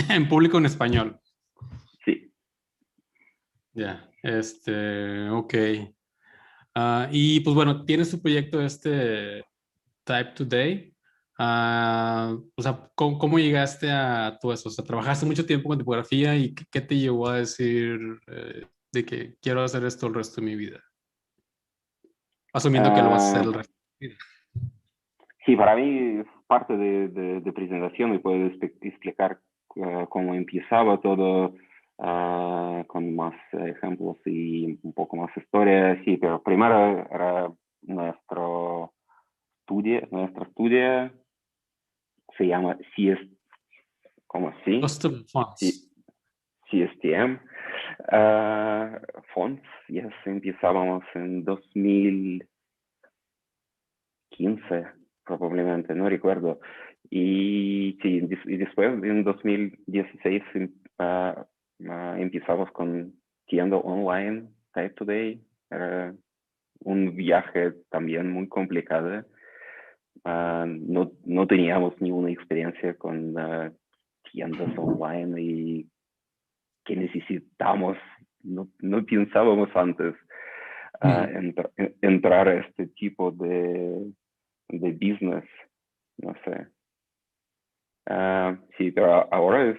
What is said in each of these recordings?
En público en español. Sí. Ya, ok. Y pues bueno, tienes tu proyecto Type Today. O sea, ¿cómo llegaste a todo eso? O sea, ¿trabajaste mucho tiempo con tipografía y qué te llevó a decir de que quiero hacer esto el resto de mi vida? Asumiendo que lo vas a hacer Ah, el resto de tu vida. sí, para mí es parte de presentación y puedo explicar cómo empezaba todo con más ejemplos y un poco más historia. Sí, pero primero era nuestra estudio se llama CS, ¿cómo así? Custom Sí, fonts. CSTM. Fonts, ya empezábamos en 2015 probablemente, no recuerdo. Y sí, y después en 2016 empezamos con tienda online, Type Today. Era un viaje también muy complicado. No teníamos ninguna experiencia con tiendas online y que necesitamos, no pensábamos antes entrar a este tipo de business, no sé. Sí, pero ahora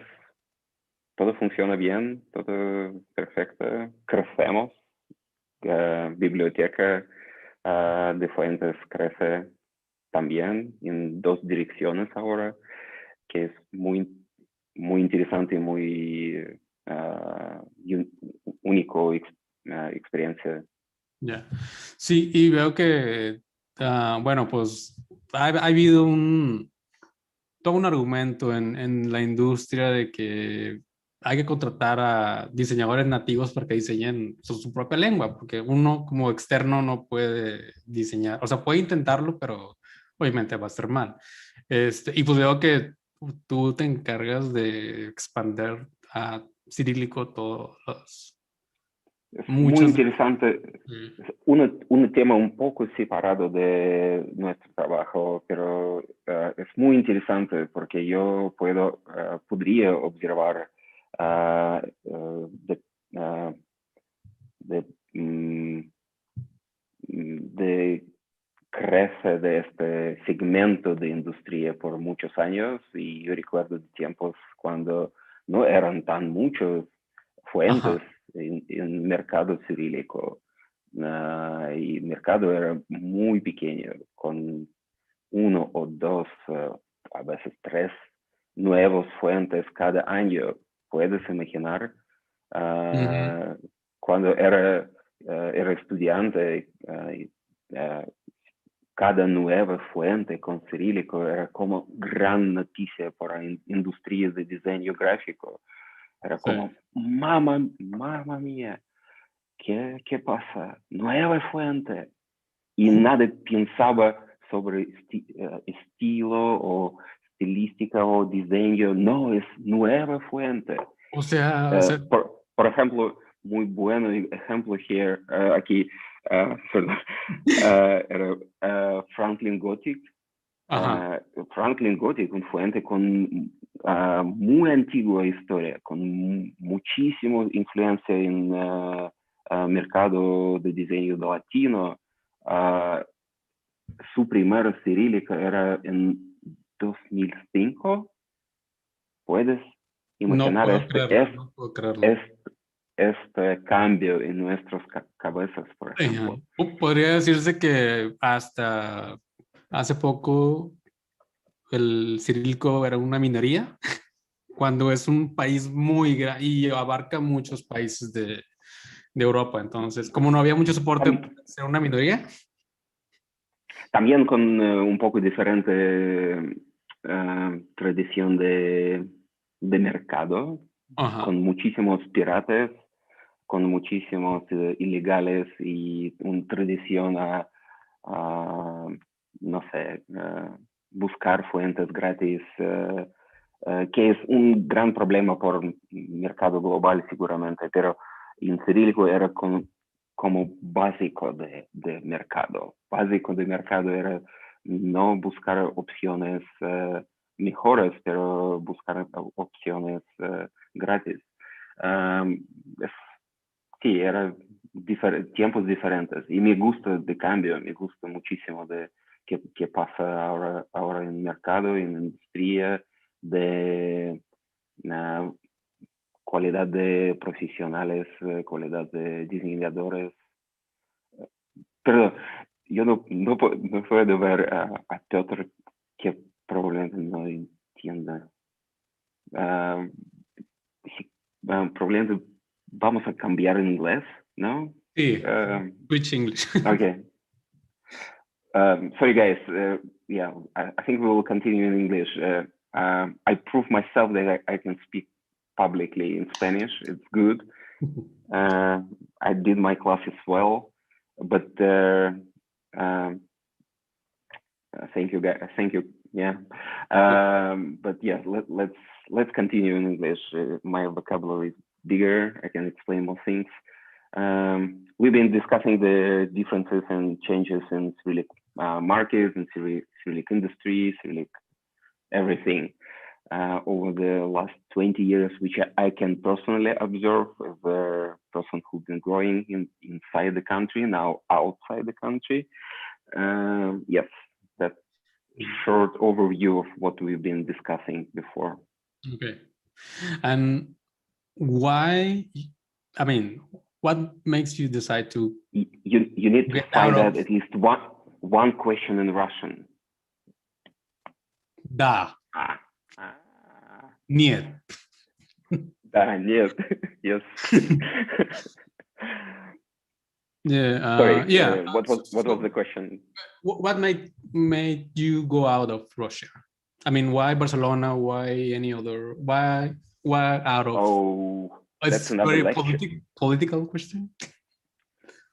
todo funciona bien, todo perfecto, crecemos, biblioteca de fuentes crece también en dos direcciones ahora, que es muy interesante y muy único experiencia. Ya. Sí, y veo que, bueno, pues ha habido todo un argumento en la industria de que hay que contratar a diseñadores nativos para que diseñen su propia lengua, porque uno como externo no puede diseñar, o sea, puede intentarlo, pero obviamente va a estar mal. Y pues veo que tú te encargas de expander a cirílico todos Es muy muchos de los... interesante, es un tema un poco separado de nuestro trabajo, pero es muy interesante porque yo podría observar de, ah, de, mm, de crece de este segmento de industria por muchos años y yo recuerdo de tiempos cuando no eran tan muchos fuentes Ajá. en mercado cirílico. Y el mercado era muy pequeño, con uno o dos, a veces tres nuevos fuentes cada año. Puedes imaginar, Ujú. uh, cuando era estudiante, cada nueva fuente con cirílico era como gran noticia para industrias de diseño gráfico. Era Sí. como, mamá mía, ¿qué pasa? Nueva fuente. Y nadie pensaba sobre estilo o estilística o diseño. No, es nueva fuente. O sea, Por ejemplo, muy buen ejemplo aquí, perdón, era Franklin Gothic. ajá. Franklin Gothic, una fuente con muy antigua historia, con muchísima influencia en mercado de diseño latino. Uh, Su primera cirílica era en 2005. ¿Puedes No imaginar puedo creerlo, no puedo creerlo. este, este cambio en nuestras cabezas, por Ajá. ejemplo? Podría decirse que hasta hace poco el cirílico era una minoría, cuando es un país muy grande y abarca muchos países de Europa. Entonces, como no había mucho soporte para ser una minoría. También con un poco diferente tradición de mercado, Ajá. con muchísimos piratas, con muchísimos ilegales y una tradición a, no sé, buscar fuentes gratis, que es un gran problema por mercado global seguramente, pero en cirílico era como básico de mercado. Básico de mercado era no buscar opciones mejores, pero buscar opciones tiempos diferentes. Y me gusta de cambio, me gusta muchísimo de qué pasa ahora en el mercado, en la industria, de calidad de profesionales, calidad de diseñadores. Pero yo no puedo ver a Piotr que probablemente no entienda. Probablemente vamos a cambiar en inglés, ¿no? Sí, switch English. Okay. Sorry, guys. Yeah, I think we will continue in English. I proved myself that I can speak publicly in Spanish. It's good. I did my classes well, but thank you, guys. Thank you. Yeah. But yeah, let's continue in English. My vocabulary is bigger. I can explain more things. We've been discussing the differences and changes in Cyrillic markets and Cyrillic industry, Cyrillic everything over the last 20 years, which I can personally observe as a person who's been growing inside the country, now outside the country. Yes, that's a short overview of what we've been discussing before. Okay. And why, I mean, what makes you decide to you need to find out at least one question in Russian. Да. Нет. Да, нет. Yes. Yeah. Sorry. Yeah. What was the question? What made you go out of Russia? I mean, why Barcelona? Why any other? Why out of? Oh, it's a very political question.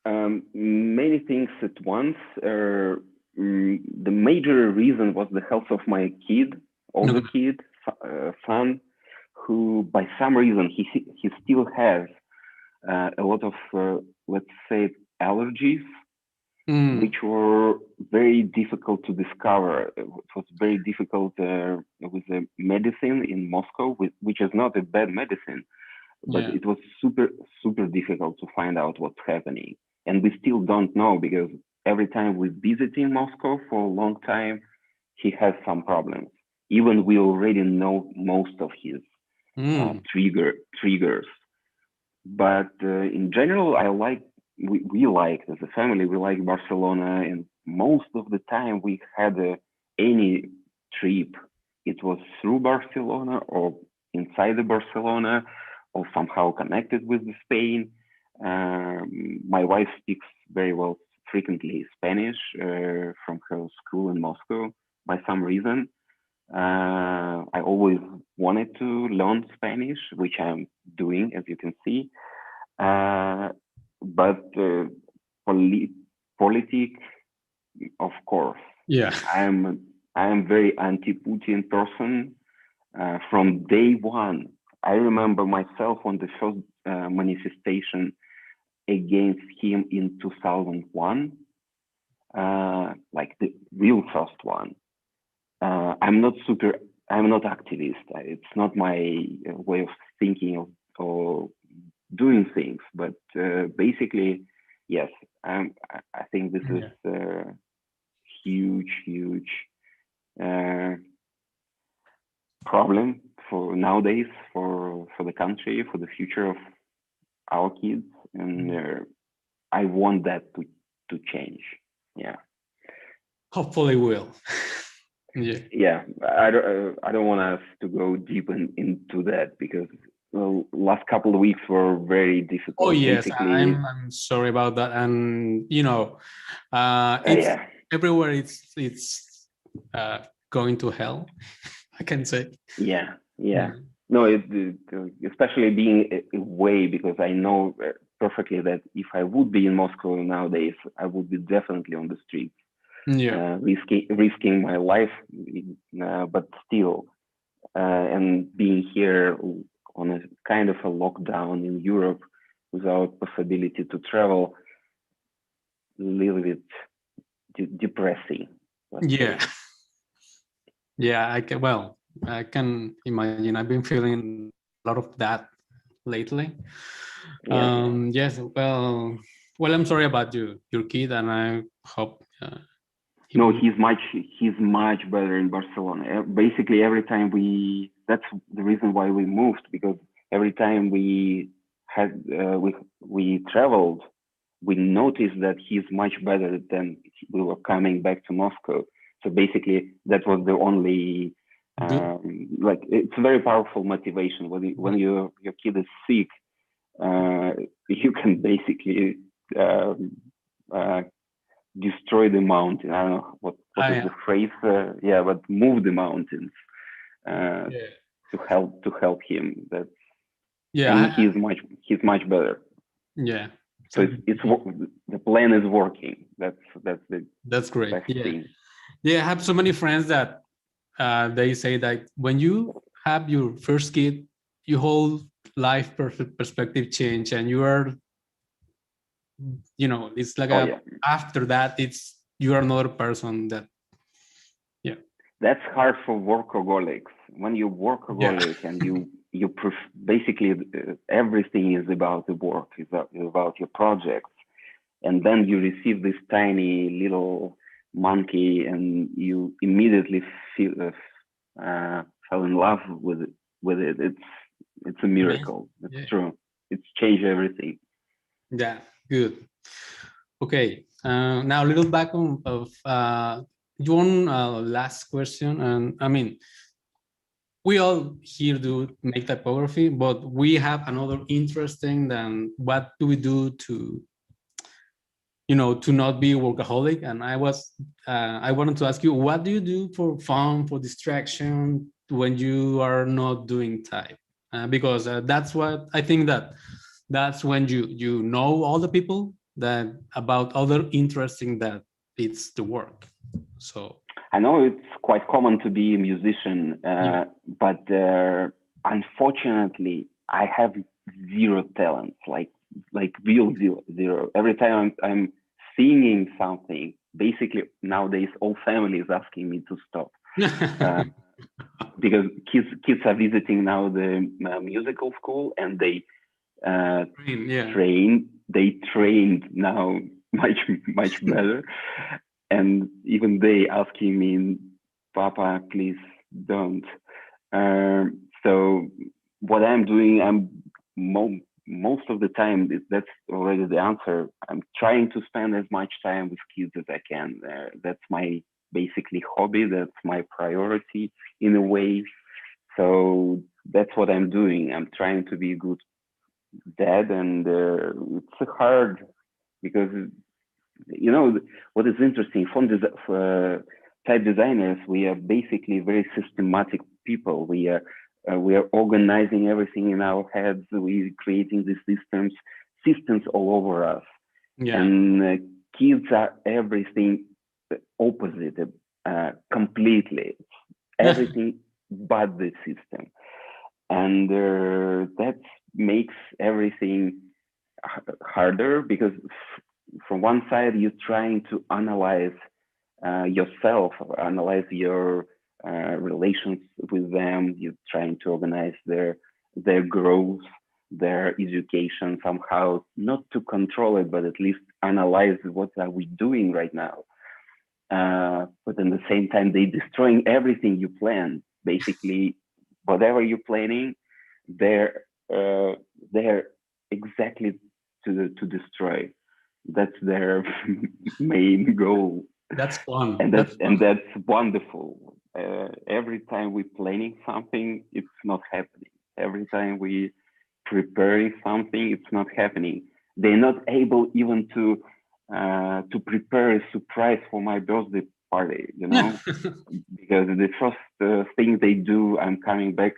Many things at once. The major reason was the health of my older kid, son, who by some reason he still has a lot of let's say allergies, which were very difficult to discover. It was very difficult with the medicine in Moscow, which is not a bad medicine, but it was super difficult to find out what's happening. And we still don't know, because every time we visit in Moscow for a long time, he has some problems. Even we already know most of his triggers. But in general, we like, as a family, we like Barcelona. And most of the time we had any trip, it was through Barcelona or inside the Barcelona or somehow connected with Spain. My wife speaks very well, frequently Spanish from her school in Moscow by some reason. I always wanted to learn Spanish, which I'm doing, as you can see. But politics, of course. Yeah. I am very anti-Putin person from day one. I remember myself on the first manifestation against him in 2001, like the real first one. I'm not activist. It's not my way of thinking or doing things, but basically, yes, I think this is a huge problem for nowadays, for the country, for the future of our kids, and I want that to change. Yeah. Hopefully will. Yeah. I don't want us to go deep into that, because the last couple of weeks were very difficult. Oh yes, I'm sorry about that, and it's everywhere. It's going to hell, I can say. Yeah. No, especially being away, because I know perfectly that if I would be in Moscow nowadays, I would be definitely on the streets, risking my life, but still, and being here on a kind of a lockdown in Europe without possibility to travel, a little bit depressing. Yeah, I can imagine. I've been feeling a lot of that lately. Yes, well, Well, I'm sorry about your kid, and I hope he No, will. he's much better in Barcelona. Basically, every time that's the reason why we moved, because every time we traveled, we noticed that he's much better than we were coming back to Moscow. So basically, that was the only Good. like, it's a very powerful motivation when your kid is sick. You can basically uh, destroy the mountain. I don't know what is Yeah. the phrase. Yeah, but move the mountains uh, Yeah. to help him. That's Yeah. and he's much better. Yeah. So So it's the plan is working. That's the that's great. best Yeah. thing. Yeah. I have so many friends that they say that when you have your first kid, your whole life perspective change, and you are, it's like Oh yeah, after that, it's you are another person. That yeah. that's hard for workaholics. When you Yeah. workaholic and basically everything is about the work, is about your projects, and then you receive this tiny little monkey, and you immediately fell in love with it. It's a Amazing. miracle. It's Yeah. true. It's changed everything. Yeah. Good. Okay, now a little back on of one last question, and I mean, we all here do make typography, but we have another interesting than what do we do to, to not be workaholic. And I wanted to ask you, what do you do for fun, for distraction when you are not doing type? Because that's what I think that's when you know all the people that about other interesting that it's the work. So I know it's quite common to be a musician, yeah. but unfortunately, I have zero talent. Like real zero. Every time I'm singing something, basically nowadays all families asking me to stop. Because kids are visiting now the musical school, and uh, Yeah. they trained now much better, and even they asking me, Papa, please don't. So what I'm doing, most of the time, that's already the answer. I'm trying to spend as much time with kids as I can. That's my basically hobby. That's my priority in a way. So that's what I'm doing. I'm trying to be a good dad, and it's hard because what is interesting. Type designers, we are basically very systematic people. We are organizing everything in our heads. We're creating these systems all over us, Yeah. and kids are everything opposite, completely everything but the system, and that makes everything harder because from one side you're trying to analyze yourself, analyze your relations with them. You're trying to organize their growth, their education somehow, not to control it, but at least analyze what are we doing right now. But at the same time, they destroying everything you plan. Basically, whatever you're planning, they're they're exactly to destroy. That's their main goal, That's fun. and That's fun. that's wonderful. Every time we're planning something, it's not happening. Every time we preparing something, it's not happening. They're not able even to prepare a surprise for my birthday party, because the first thing they do, I'm coming back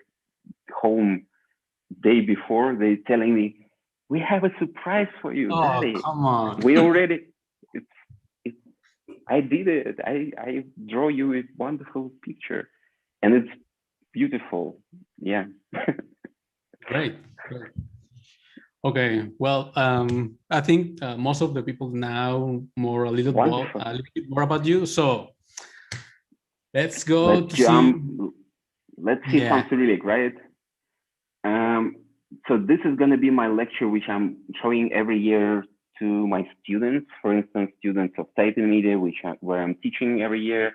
home day before, they telling me, we have a surprise for you, Oh, Daddy. come on. We already, it's, it, I did it. I draw you a wonderful picture, and it's beautiful. Yeah. Great. Great. Okay. Well, I think most of the people now Wonderful. a little bit more about you. So let's Let's go to see. jump. Let's see some Yeah. Cyrillic, right? Um, so this is going to be my lecture, which I'm showing every year to my students, for instance, students of typing media, where I'm teaching every year.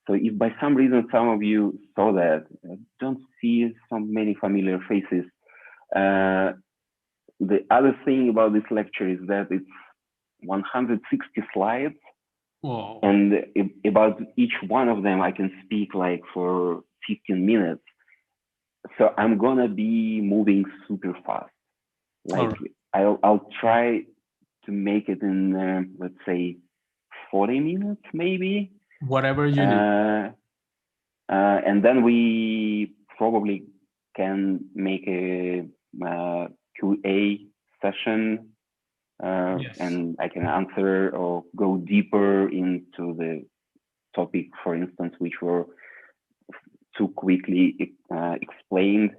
So if by some reason some of you saw that, I don't see so many familiar faces. The other thing about this lecture is that it's 160 slides. Whoa. And about each one of them, I can speak like for 15 minutes. So I'm gonna be moving super fast. Like I'll try to make it in, let's say, 40 minutes, maybe. Whatever you need. And then we probably can make a QA session, Yes. and I can answer or go deeper into the topic, for instance, which were too quickly explained.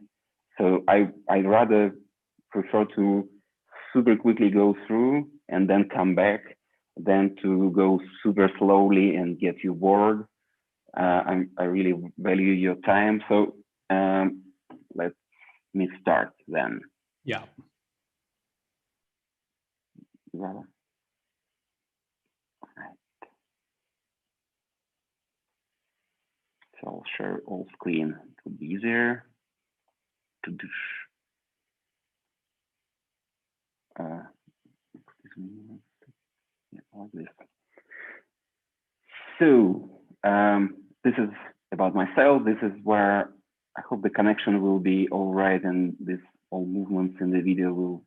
So I'd rather prefer to super quickly go through and then come back than to go super slowly and get you bored. I really value your time. So let me start then. Yeah. Yeah. So I'll share all screen. It would be easier to do. Excuse me. Yeah, like this. So this is about myself. This is where I hope the connection will be all right, and this all movements in the video will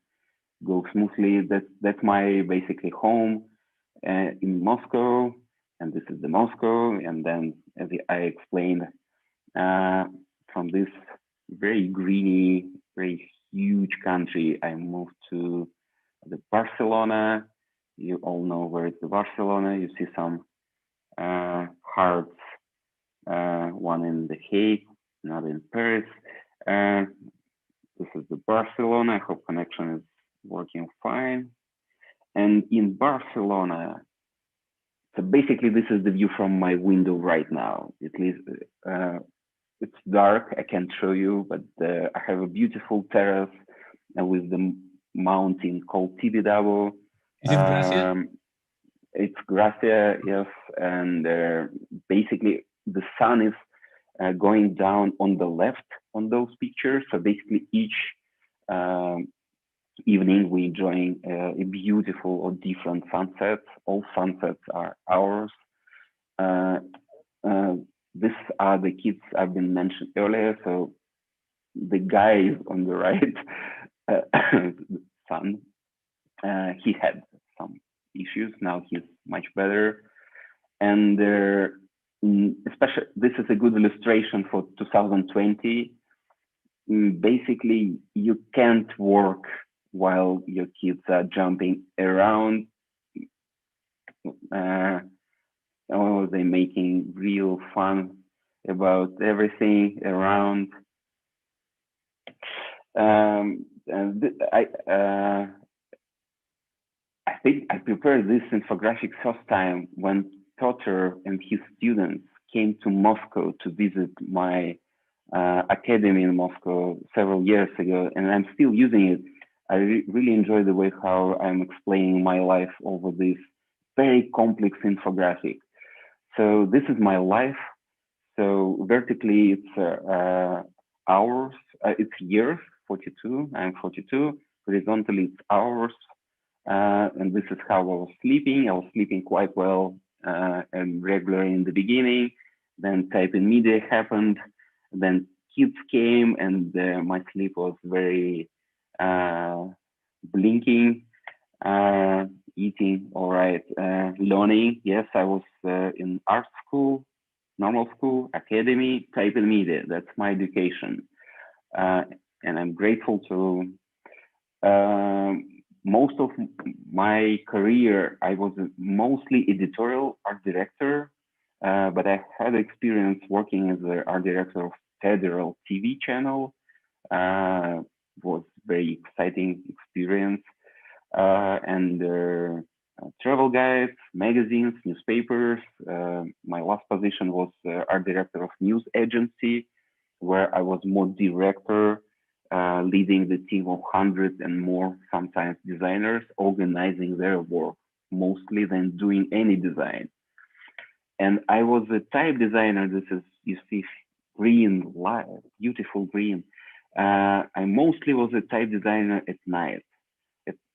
go smoothly. That's my basically home in Moscow, and this is the Moscow. And then, as I explained, from this very greeny, very huge country, I moved to the Barcelona. You all know where it's the Barcelona. You see some hearts, one in The Hague, another in Paris. This is the Barcelona. I hope connection is working fine. And in Barcelona, so basically this is the view from my window right now. At least it's dark, I can't show you, but I have a beautiful terrace with the mountain called Tibidabo. Is it Gracia? It's Gracia, yes, and basically the sun is going down on the left on those pictures. So basically each evening we enjoying a beautiful or different sunsets. All sunsets are ours. These are the kids I've been mentioned earlier. So the guy on the right, son, he had some issues. Now he's much better. And especially, this is a good illustration for 2020. Basically, you can't work while your kids are jumping around. They're making real fun about everything around. I think I prepared this infographic first time when Piotr and his students came to Moscow to visit my academy in Moscow several years ago, and I'm still using it. I really enjoy the way how I'm explaining my life over this very complex infographic. So this is my life. So vertically, it's hours, it's years, 42, I'm 42. Horizontally, it's hours. And this is how I was sleeping. I was sleeping quite well and regularly in the beginning. Then typing media happened. Then kids came, and my sleep was very blinking. Eating, all right. Learning, yes, I was in art school, normal school, academy, typing media. That's my education. And I'm grateful to most of my career, I was mostly editorial art director, but I had experience working as the art director of federal TV channel. Was very exciting experience. And travel guides, magazines, newspapers. My last position was art director of news agency, where I was more director leading the team of hundreds and more, sometimes designers, organizing their work mostly than doing any design. And I was a type designer. This is, you see, green, light, beautiful green. I mostly was a type designer at night.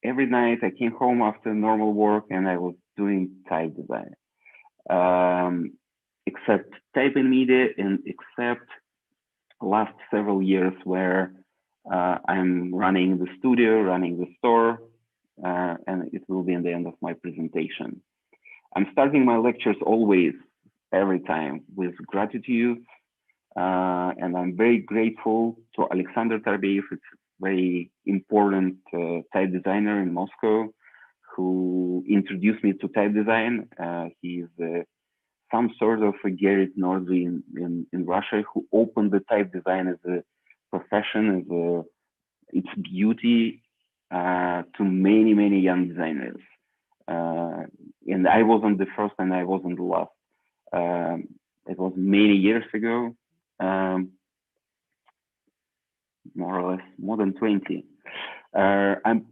Every night I came home after normal work and I was doing type design. Except type in media and except last several years where I'm running the studio, running the store, and it will be in the end of my presentation. I'm starting my lectures always, every time, with gratitude, and I'm very grateful to Alexander Tarbeyev. It's a very important type designer in Moscow who introduced me to type design. He's some sort of a Gerrit Nordsey in Russia who opened the type design as a profession, as its beauty to many, many young designers. And I wasn't the first and I wasn't the last. It was many years ago, more or less, more than 20. When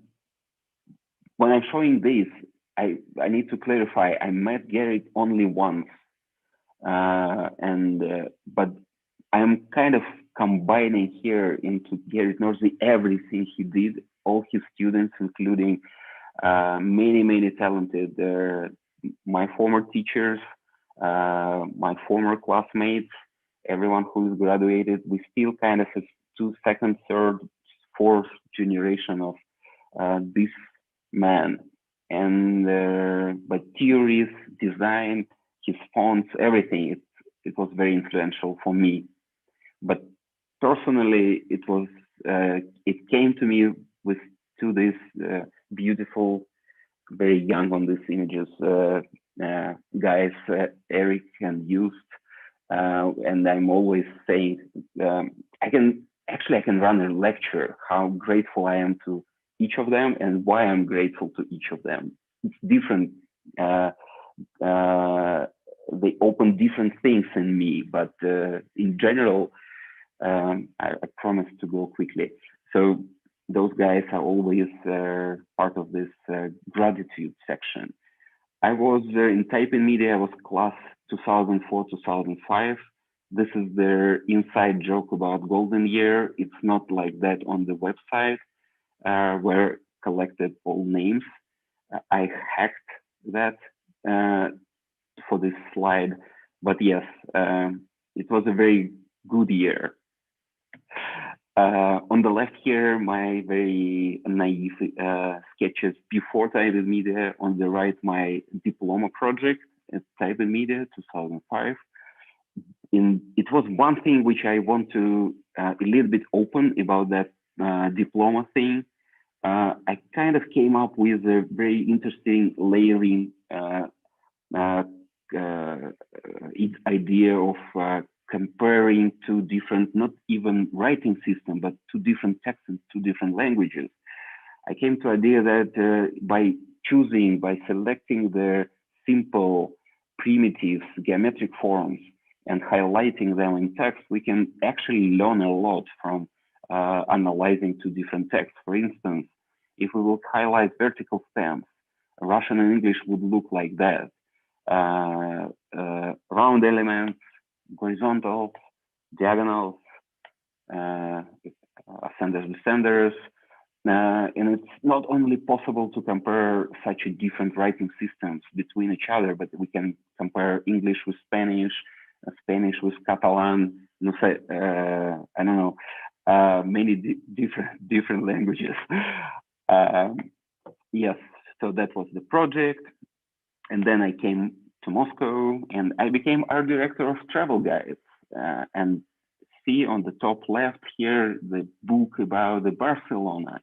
I'm showing this, I need to clarify, I met Gerrit only once. But I'm kind of combining here into Gerrit Nordsey everything he did, all his students, including many, many talented, my former teachers, my former classmates, everyone who's graduated. We still kind of a second, third, fourth generation of this man. And but theories, design, his fonts, everything, it was very influential for me. But personally, it was it came to me to this beautiful, very young on these images guys, Eric and Just, and I'm always saying I can run a lecture how grateful I am to each of them and why I'm grateful to each of them. It's different. They open different things in me, but in general, I promise to go quickly. So those guys are always part of this gratitude section. I was in type in media. I was class 2004-2005. This is their inside joke about golden year. It's not like that on the website where collected all names. I hacked that for this slide, but yes, it was a very good year. On the left here, my very naive sketches before type in media. On the right, my diploma project at type in media 2005. It was one thing which I want to a little bit open about that diploma thing. I kind of came up with a very interesting layering idea of comparing two different, not even writing system, but two different texts in two different languages. I came to the idea that by selecting the simple, primitive geometric forms and highlighting them in text, we can actually learn a lot from analyzing two different texts. For instance, if we would highlight vertical stems, Russian and English would look like that. Round elements, horizontals, diagonals, ascenders, descenders. And it's not only possible to compare such a different writing systems between each other, but we can compare English with Spanish, Spanish with Catalan, I don't know, many different languages. Yes, so that was the project. And then I came to Moscow and I became art director of travel guides. And see on the top left here, the book about the Barcelona.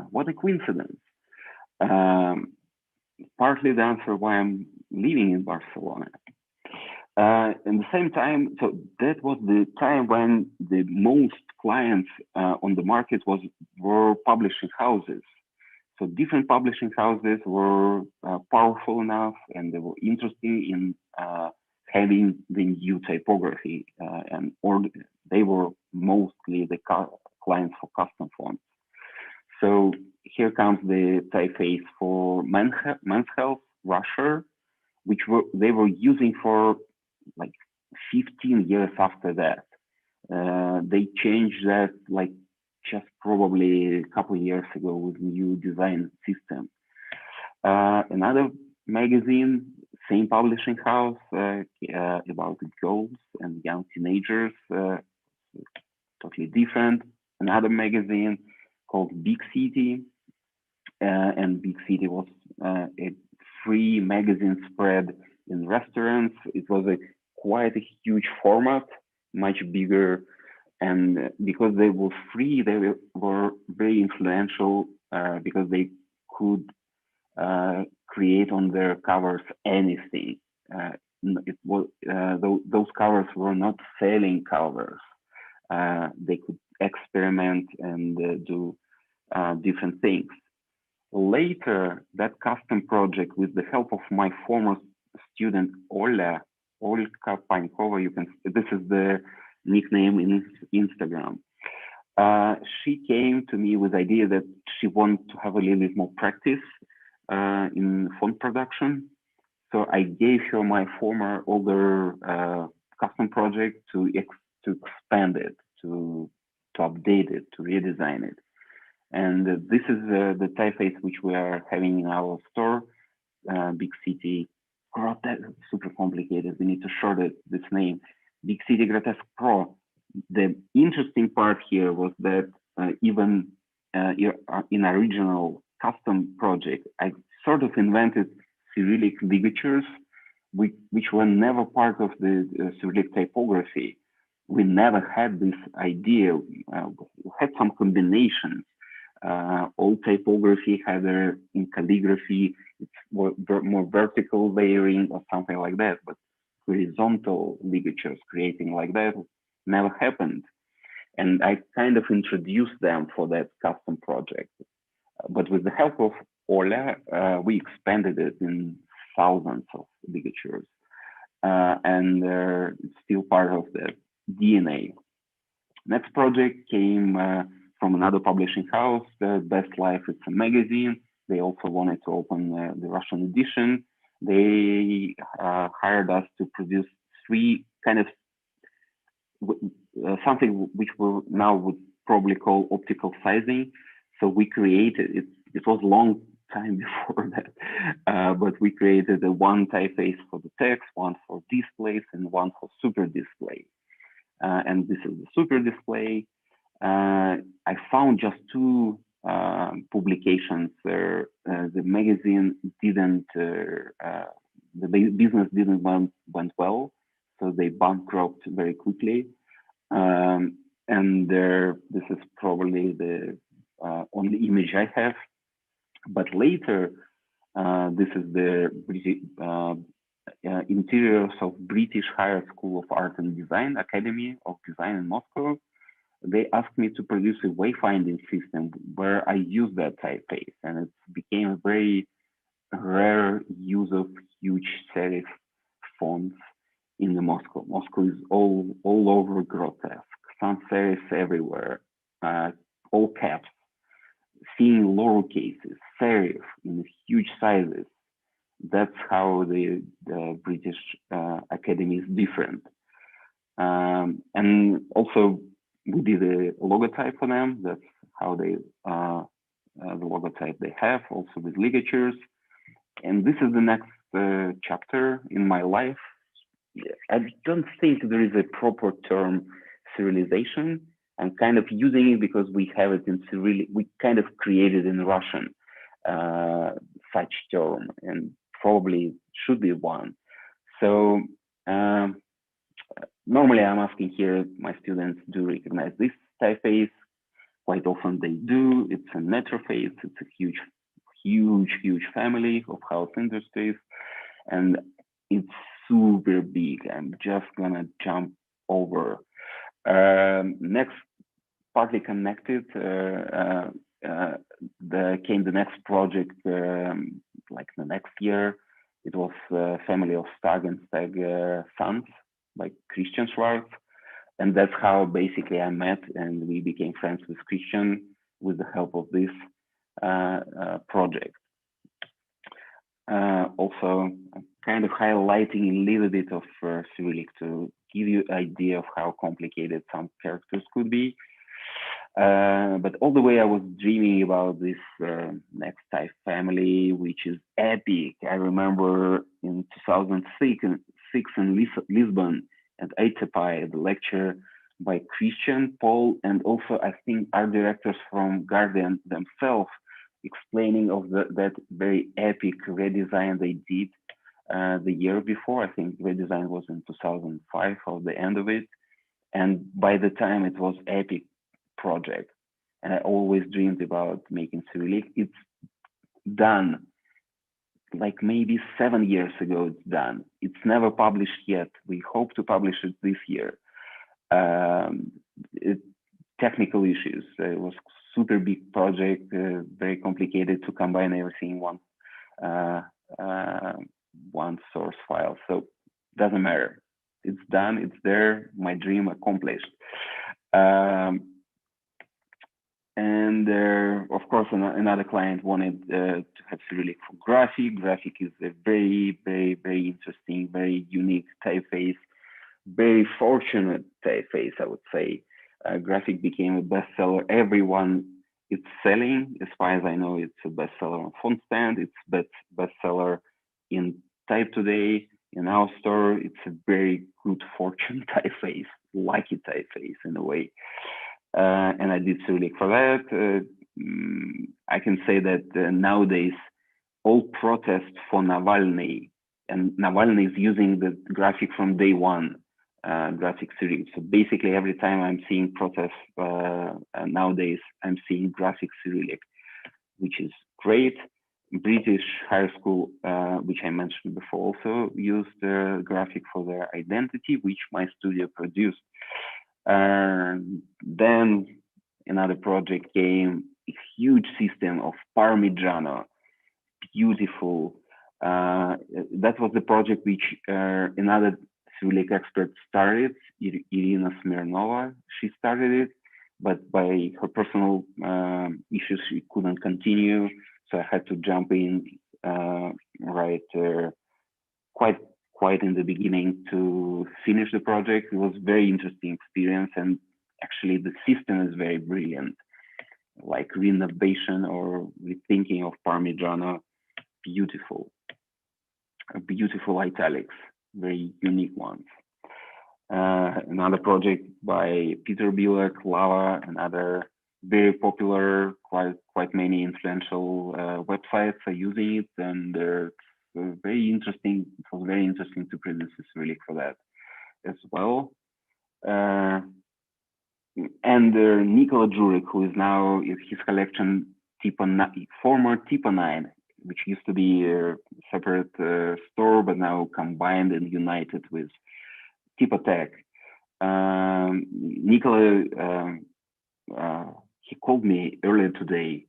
What a coincidence. Partly the answer why I'm living in Barcelona. At the same time, so that was the time when the most clients on the market were publishing houses. So different publishing houses were powerful enough and they were interested in having the new typography, or they were mostly the clients for custom fonts. So here comes the typeface for Men's Health, Russia, which they were using for like 15 years after that. They changed that like just probably a couple of years ago with new design system. Another magazine, same publishing house, about girls and young teenagers, totally different. Another magazine called Big City, and Big City was a free magazine spread in restaurants. It was quite a huge format, much bigger, and because they were free, they were very influential because they could create on their covers anything. Those covers were not selling covers. They could experiment and do different things. Later, that custom project, with the help of my former student Olga Pankova, this is the nickname in Instagram. She came to me with the idea that she wanted to have a little bit more practice in font production. So I gave her my former older custom project to expand it, to update it, to redesign it. And this is the typeface which we are having in our store, Big City. Grotesque, super complicated. We need to shorten this name, Big City Grotesque Pro. The interesting part here was that even in original custom project, I sort of invented Cyrillic ligatures, which were never part of the Cyrillic typography. We never had this idea. We had some combinations. Old typography had in calligraphy, it's more vertical layering or something like that, but horizontal ligatures creating like that never happened. And I kind of introduced them for that custom project. But with the help of Ola, we expanded it in thousands of ligatures. And it's still part of the DNA. Next project came from another publishing house, the Best Life. It's a magazine. They also wanted to open the Russian edition. They hired us to produce three kind of something which we now would probably call optical sizing. So we created it. It was a long time before that, but we created a one typeface for the text, one for displays, and one for super display. And this is the super display. I found just two publications where the magazine didn't, the business didn't went well, so they bankrupted very quickly. And this is probably the only image I have. But later, this is the interiors of British Higher School of Art and Design, Academy of Design in Moscow. They asked me to produce a wayfinding system where I use that typeface, and it became a very rare use of huge serif fonts in the Moscow. Moscow is all over grotesque, sans serifs everywhere, all caps, seeing lower cases, serif in huge sizes. That's how the British Academy is different. And also, we did a logotype for them. That's how they the logotype they have, also with ligatures. And this is the next chapter in my life. I don't think there is a proper term Cyrilization. I'm kind of using it because we have it in Cyrillic. We kind of created in Russian such term, and probably should be one. So normally I'm asking here, my students do recognize this typeface. Quite often they do. It's a Metroface. It's a huge family of house industries, and it's super big. I'm just gonna jump over. Next, partly connected, came the next project like the next year. It was Family of Stag and Stag Sons by Christian Schwartz. And that's how basically I met, and we became friends with Christian with the help of this project. Also, kind of highlighting a little bit of Cyrillic to give you an idea of how complicated some characters could be. But all the way I was dreaming about this next type family, which is epic. I remember in 2006 in Lisbon at ATPI, the lecture by Christian, Paul, and also I think art directors from Guardian themselves, explaining of that very epic redesign they did the year before. I think redesign was in 2005 or the end of it. And by the time it was epic project, and I always dreamed about making Cyrillic. It's done, like maybe 7 years ago. It's done. It's never published yet. We hope to publish it this year. Technical issues. It was super big project, very complicated to combine everything in one source file. So doesn't matter. It's done. It's there. My dream accomplished. And of course, another client wanted to have Cyrillic for graphic. Graphic is a very, very, very interesting, very unique typeface, very fortunate typeface, I would say. Graphic became a bestseller. Everyone it's selling, as far as I know, it's a bestseller on FontStand. It's bestseller in Type Today, in our store. It's a very good fortune typeface, lucky typeface in a way. And I did Cyrillic for that. I can say that nowadays, all protests for Navalny, and Navalny is using the graphic from day one, graphic Cyrillic. So basically, every time I'm seeing protests nowadays, I'm seeing graphic Cyrillic, which is great. British higher school, which I mentioned before, also used graphic for their identity, which my studio produced. Then another project came, a huge system of Parmigiano, beautiful. That was the project which another Cyrillic expert started, Irina Smirnova. She started it, but by her personal issues, she couldn't continue. So I had to jump in quite in the beginning to finish the project. It was a very interesting experience, and actually the system is very brilliant, like renovation or rethinking of Parmigiano. Beautiful italics, very unique ones. Another project by Peter Bilek, Lava, and other very popular, quite many influential websites are using it, and they're very interesting. It was very interesting to produce this Cyrillic for that as well. And Nikola Jurek, who is now his collection former Tipo 9, which used to be a separate store, but now combined and united with Tipotech. Nikola, he called me earlier today,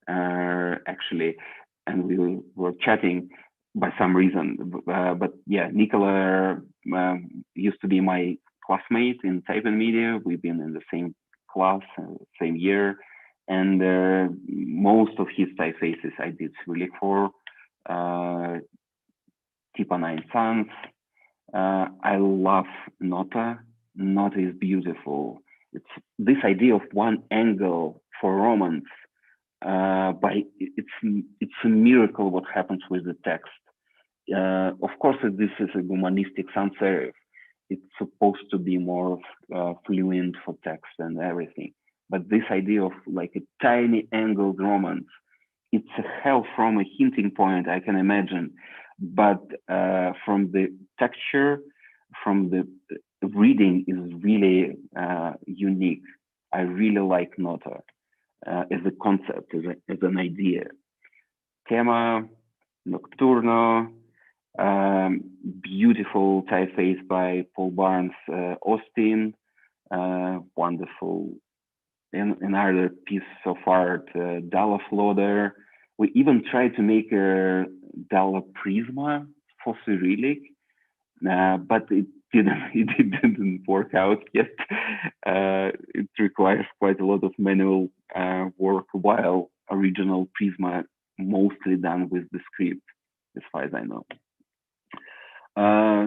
actually, and we were chatting by some reason. But yeah, Nikola used to be my classmate in Type and Media. We've been in the same class, same year. And most of his typefaces I did Cyrillic for. Tipo 9 Sans. I love Nota. Nota is beautiful. It's this idea of one angle for romance. It's a miracle what happens with the text. Of course, this is a humanistic sans serif. It's supposed to be more fluent for text and everything. But this idea of like a tiny angled romance, it's a hell from a hinting point, I can imagine. But from the texture, from the reading is really unique. I really like Nota as a concept, as an idea. Tema, Nocturno, beautiful typeface by Paul Barnes Austin, wonderful. Another piece of art, Dalla Floder. We even tried to make a Dalla Prisma for Cyrillic, but it didn't work out yet. It requires quite a lot of manual work, while original Prisma mostly done with the script, as far as I know.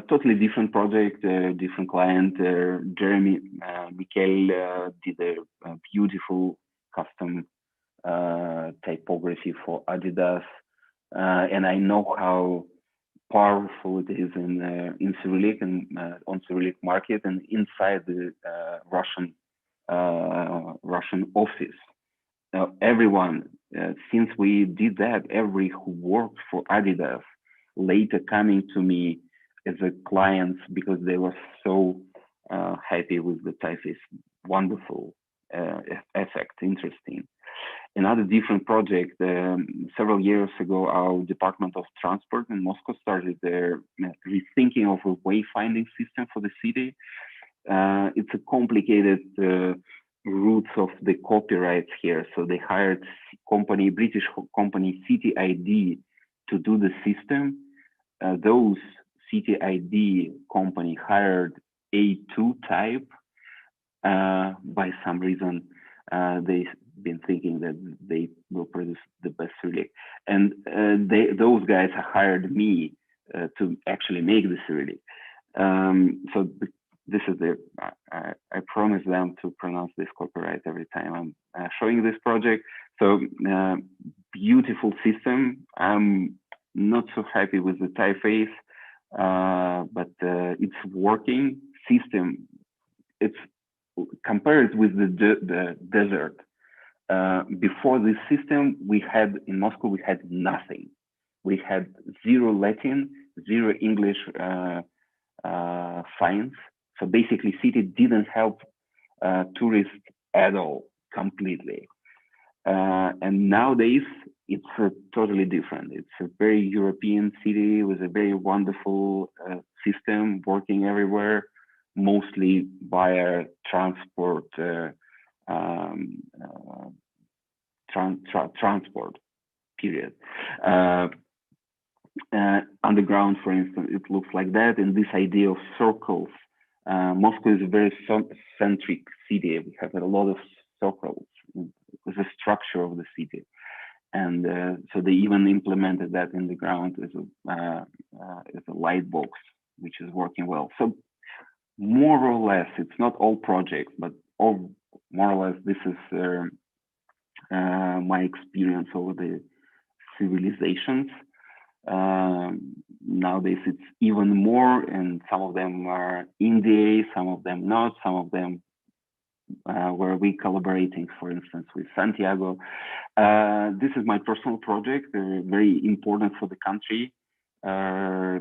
Totally different project, different client. Jeremy Mikel did a beautiful custom typography for Adidas, and I know how powerful it is in Cyrillic and on Cyrillic market and inside the Russian office. Everyone, since we did that, every who worked for Adidas later coming to me as a client because they were so happy with the typeface. Wonderful effect, interesting. Another different project, several years ago, our Department of Transport in Moscow started their rethinking of a wayfinding system for the city. It's a complicated roots of the copyrights here. So they hired British company City ID to do the system. Those City ID company hired A2 type. By some reason, they've been thinking that they will produce the best Cyrillic. And those guys hired me to actually make the Cyrillic. So this is I promise them to pronounce this copyright every time I'm showing this project. So beautiful system. I'm not so happy with the typeface, but it's working system. It's compared with the desert. Before this system, we had in Moscow, we had nothing. We had zero Latin, zero English signs. So basically, city didn't help tourists at all, completely. And nowadays, it's totally different. It's a very European city with a very wonderful system working everywhere, mostly via transport. Transport, period. Underground, for instance, it looks like that. And this idea of circles, Moscow is a very centric city. We have a lot of circles with the structure of the city. And so they even implemented that in the ground as a light box, which is working well. So more or less, it's not all projects, but more or less, this is my experience over the civilizations. Nowadays, it's even more, and some of them are India, some of them not, some of them where we collaborating, for instance, with Santiago. This is my personal project, very important for the country. I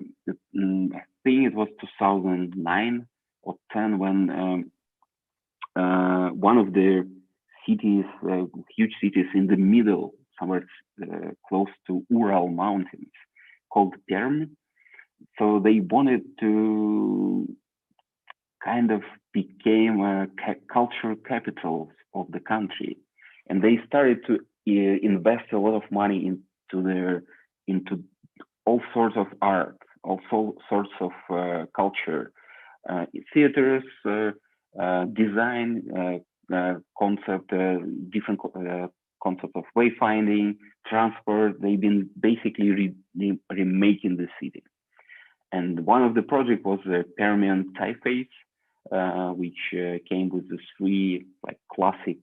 think it was 2009 or 10 when one of the cities, huge cities in the middle, somewhere close to Ural Mountains, called Perm. So they wanted to kind of became a cultural capital of the country, and they started to invest a lot of money into all sorts of art, all sorts of culture, theaters, design, concept, different concept of wayfinding, transport. They've been basically remaking the city. And one of the projects was the Permian typeface, which came with the three like classic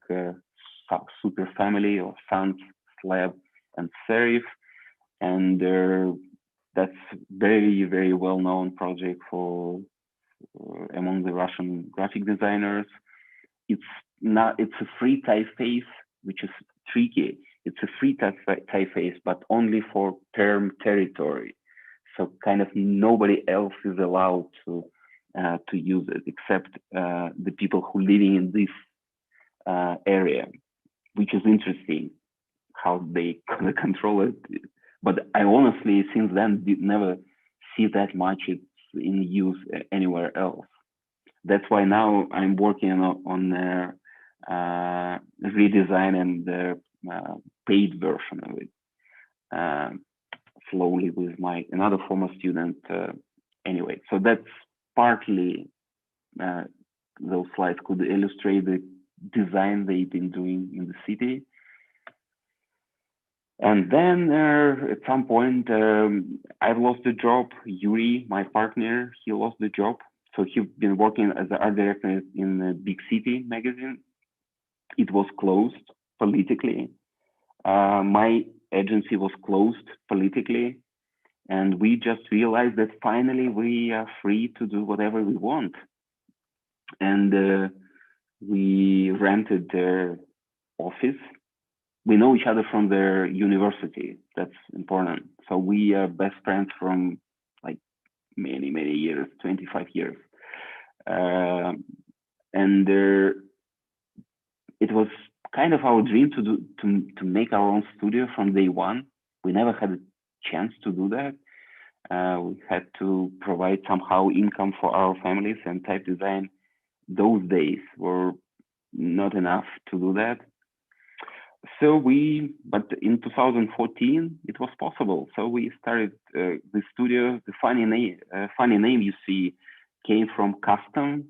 super family of sans, slab, and serif. And that's very, very well-known project for among the Russian graphic designers. It's a free typeface, which is tricky. It's a free typeface, but only for Perm territory. So kind of nobody else is allowed to use it except the people who living in this area, which is interesting how they control it. But I honestly, since then, did never see that much it's in use anywhere else. That's why now I'm working on redesign and the paid version of it slowly with another former student. Anyway, so that's partly those slides could illustrate the design they've been doing in the city. And then at some point, I've lost the job. Yuri, my partner, he lost the job. So he's been working as an art director in a Big City magazine. It was closed politically. My agency was closed politically. And we just realized that finally we are free to do whatever we want. And we rented their office. We know each other from their university. That's important. So we are best friends from like many, many years, 25 years. And it was kind of our dream to make our own studio from day one. We never had a chance to do that. We had to provide somehow income for our families, and type design those days were not enough to do that. So but in 2014, it was possible. So we started the studio. The funny name you see came from custom.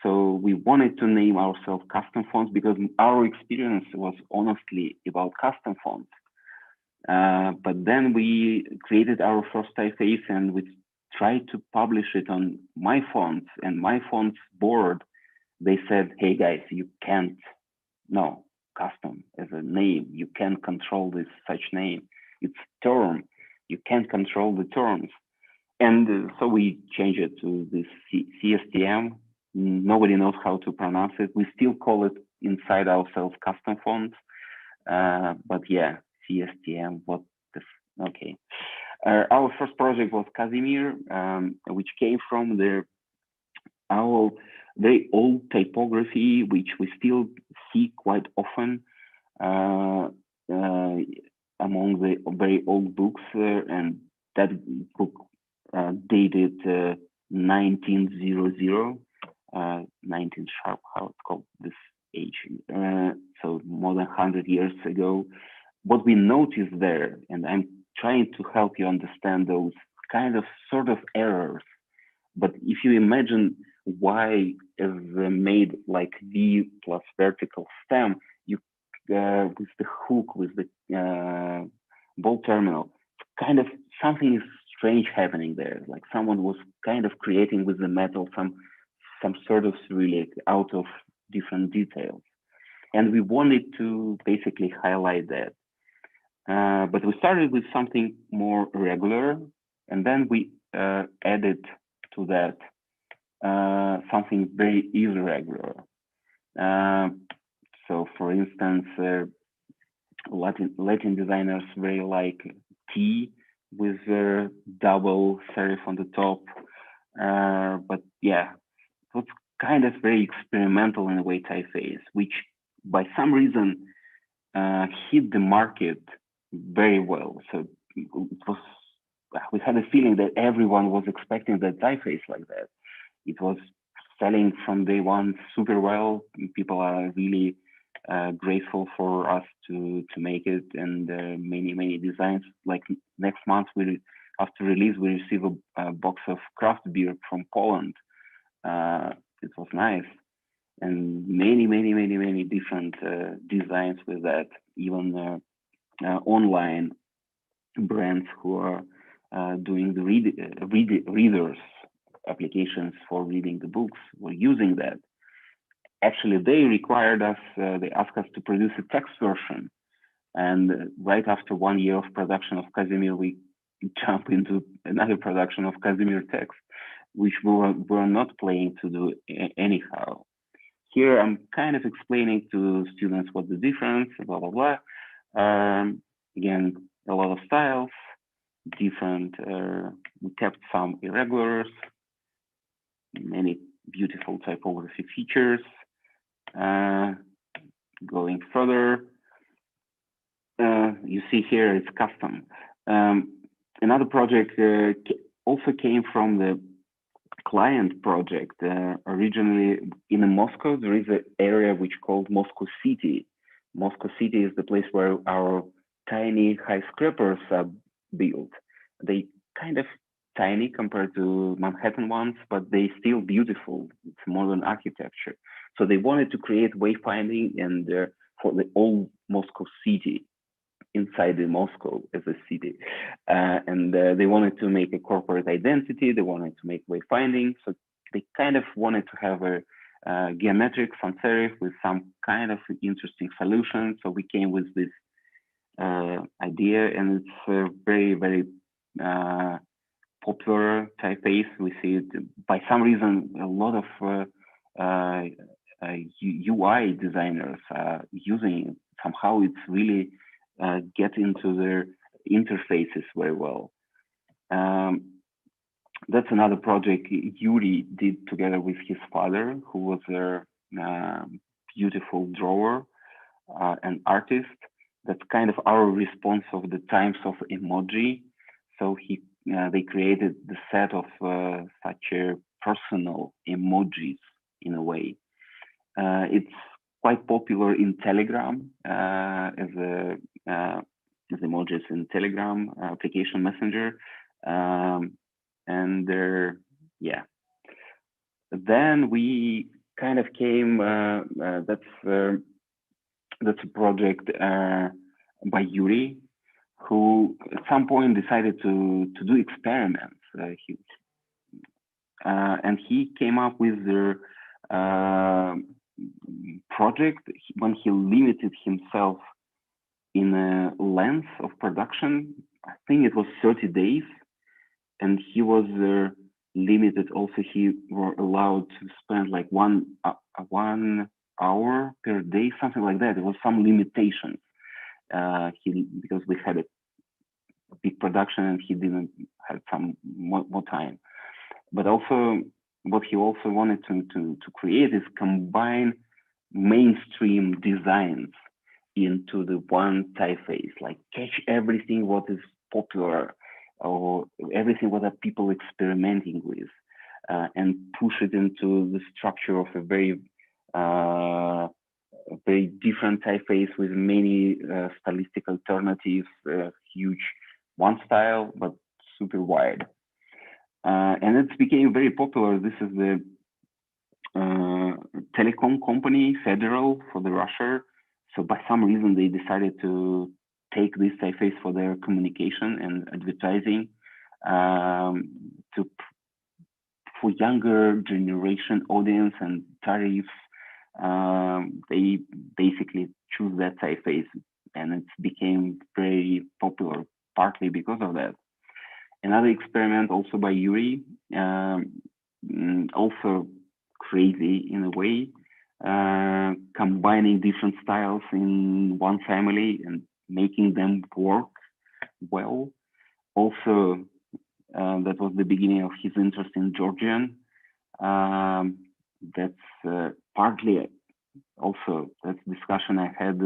So we wanted to name ourselves Custom Fonts because our experience was honestly about custom fonts. But then we created our first typeface and we tried to publish it on My Fonts, and My Fonts board, they said, hey guys, you can't, no, custom as a name, you can't control this such name. It's term, you can't control the terms. And so we changed it to this CSTM. Nobody knows how to pronounce it. We still call it inside ourselves Custom Fonts. But yeah, CSTM, what the, okay. Our first project was Casimir, which came from our very old typography, which we still see quite often among the very old books. And that book dated 1900, 19 sharp, how it's called this age. So more than 100 years ago. What we noticed there, and I'm trying to help you understand those kind of sort of errors. But if you imagine Y is made like V plus vertical stem, you with the hook, with the ball terminal, kind of something is strange happening there. Like someone was kind of creating with the metal some sort of Cyrillic out of different details. And we wanted to basically highlight that. But we started with something more regular, and then we added to that something very irregular. So for instance, Latin designers very like T with a double serif on the top. But yeah, it was kind of very experimental in a way typeface, which by some reason hit the market very well. So it was, we had a feeling that everyone was expecting that typeface like that. It was selling from day one super well. People are really grateful for us to make it, and many designs. Like next month, after release, we receive a box of craft beer from Poland. It was nice, and many different designs with that. Even online brands who are doing the readers applications for reading the books were using that. Actually, they required us, they asked us to produce a text version. And right after 1 year of production of Casimir, we jump into another production of Casimir text, which we were not planning to do anyhow. Here, I'm kind of explaining to students what the difference, blah, blah, blah. Again, a lot of styles, different, we kept some irregulars, many beautiful typography features. Going further, you see here it's custom. Another project also came from the client project. Originally in Moscow, there is an area which called Moscow City. Moscow City is the place where our tiny skyscrapers are built. They kind of tiny compared to Manhattan ones, but they still beautiful. It's modern architecture. So they wanted to create wayfinding and for the old Moscow city, inside the Moscow as a city, and they wanted to make a corporate identity. They wanted to make wayfinding, so they kind of wanted to have a geometric sans serif with some kind of interesting solution. So we came with this idea, and it's a very, very popular typeface. We see it by some reason. A lot of UI designers using it. Somehow it's really get into their interfaces very well. That's another project Yuri did together with his father, who was a beautiful drawer and artist. That's kind of our response of the times of emoji. So they created the set of such personal emojis in a way. It's quite popular in Telegram as emojis in Telegram application messenger, and yeah. Then we kind of came. That's a project by Yuri, who at some point decided to do experiments. And he came up with their project when he limited himself in a length of production. I think it was 30 days, and he was limited. Also, he were allowed to spend like one hour per day, something like that. There was some limitations. Because we had a big production and he didn't have some more time. But also, what he also wanted to create is combine mainstream designs into the one typeface, like catch everything what is popular or everything what are people experimenting with, and push it into the structure of a very different typeface with many stylistic alternatives, huge one style, but super wide. And it became very popular. This is the telecom company, Federal, for the Russia. So by some reason, they decided to take this typeface for their communication and advertising for younger generation audience and tariffs. They basically choose that typeface, and it became very popular partly because of that. Another experiment also by Yuri, also crazy in a way, combining different styles in one family and making them work well. Also, that was the beginning of his interest in Georgian. That's partly also that discussion I had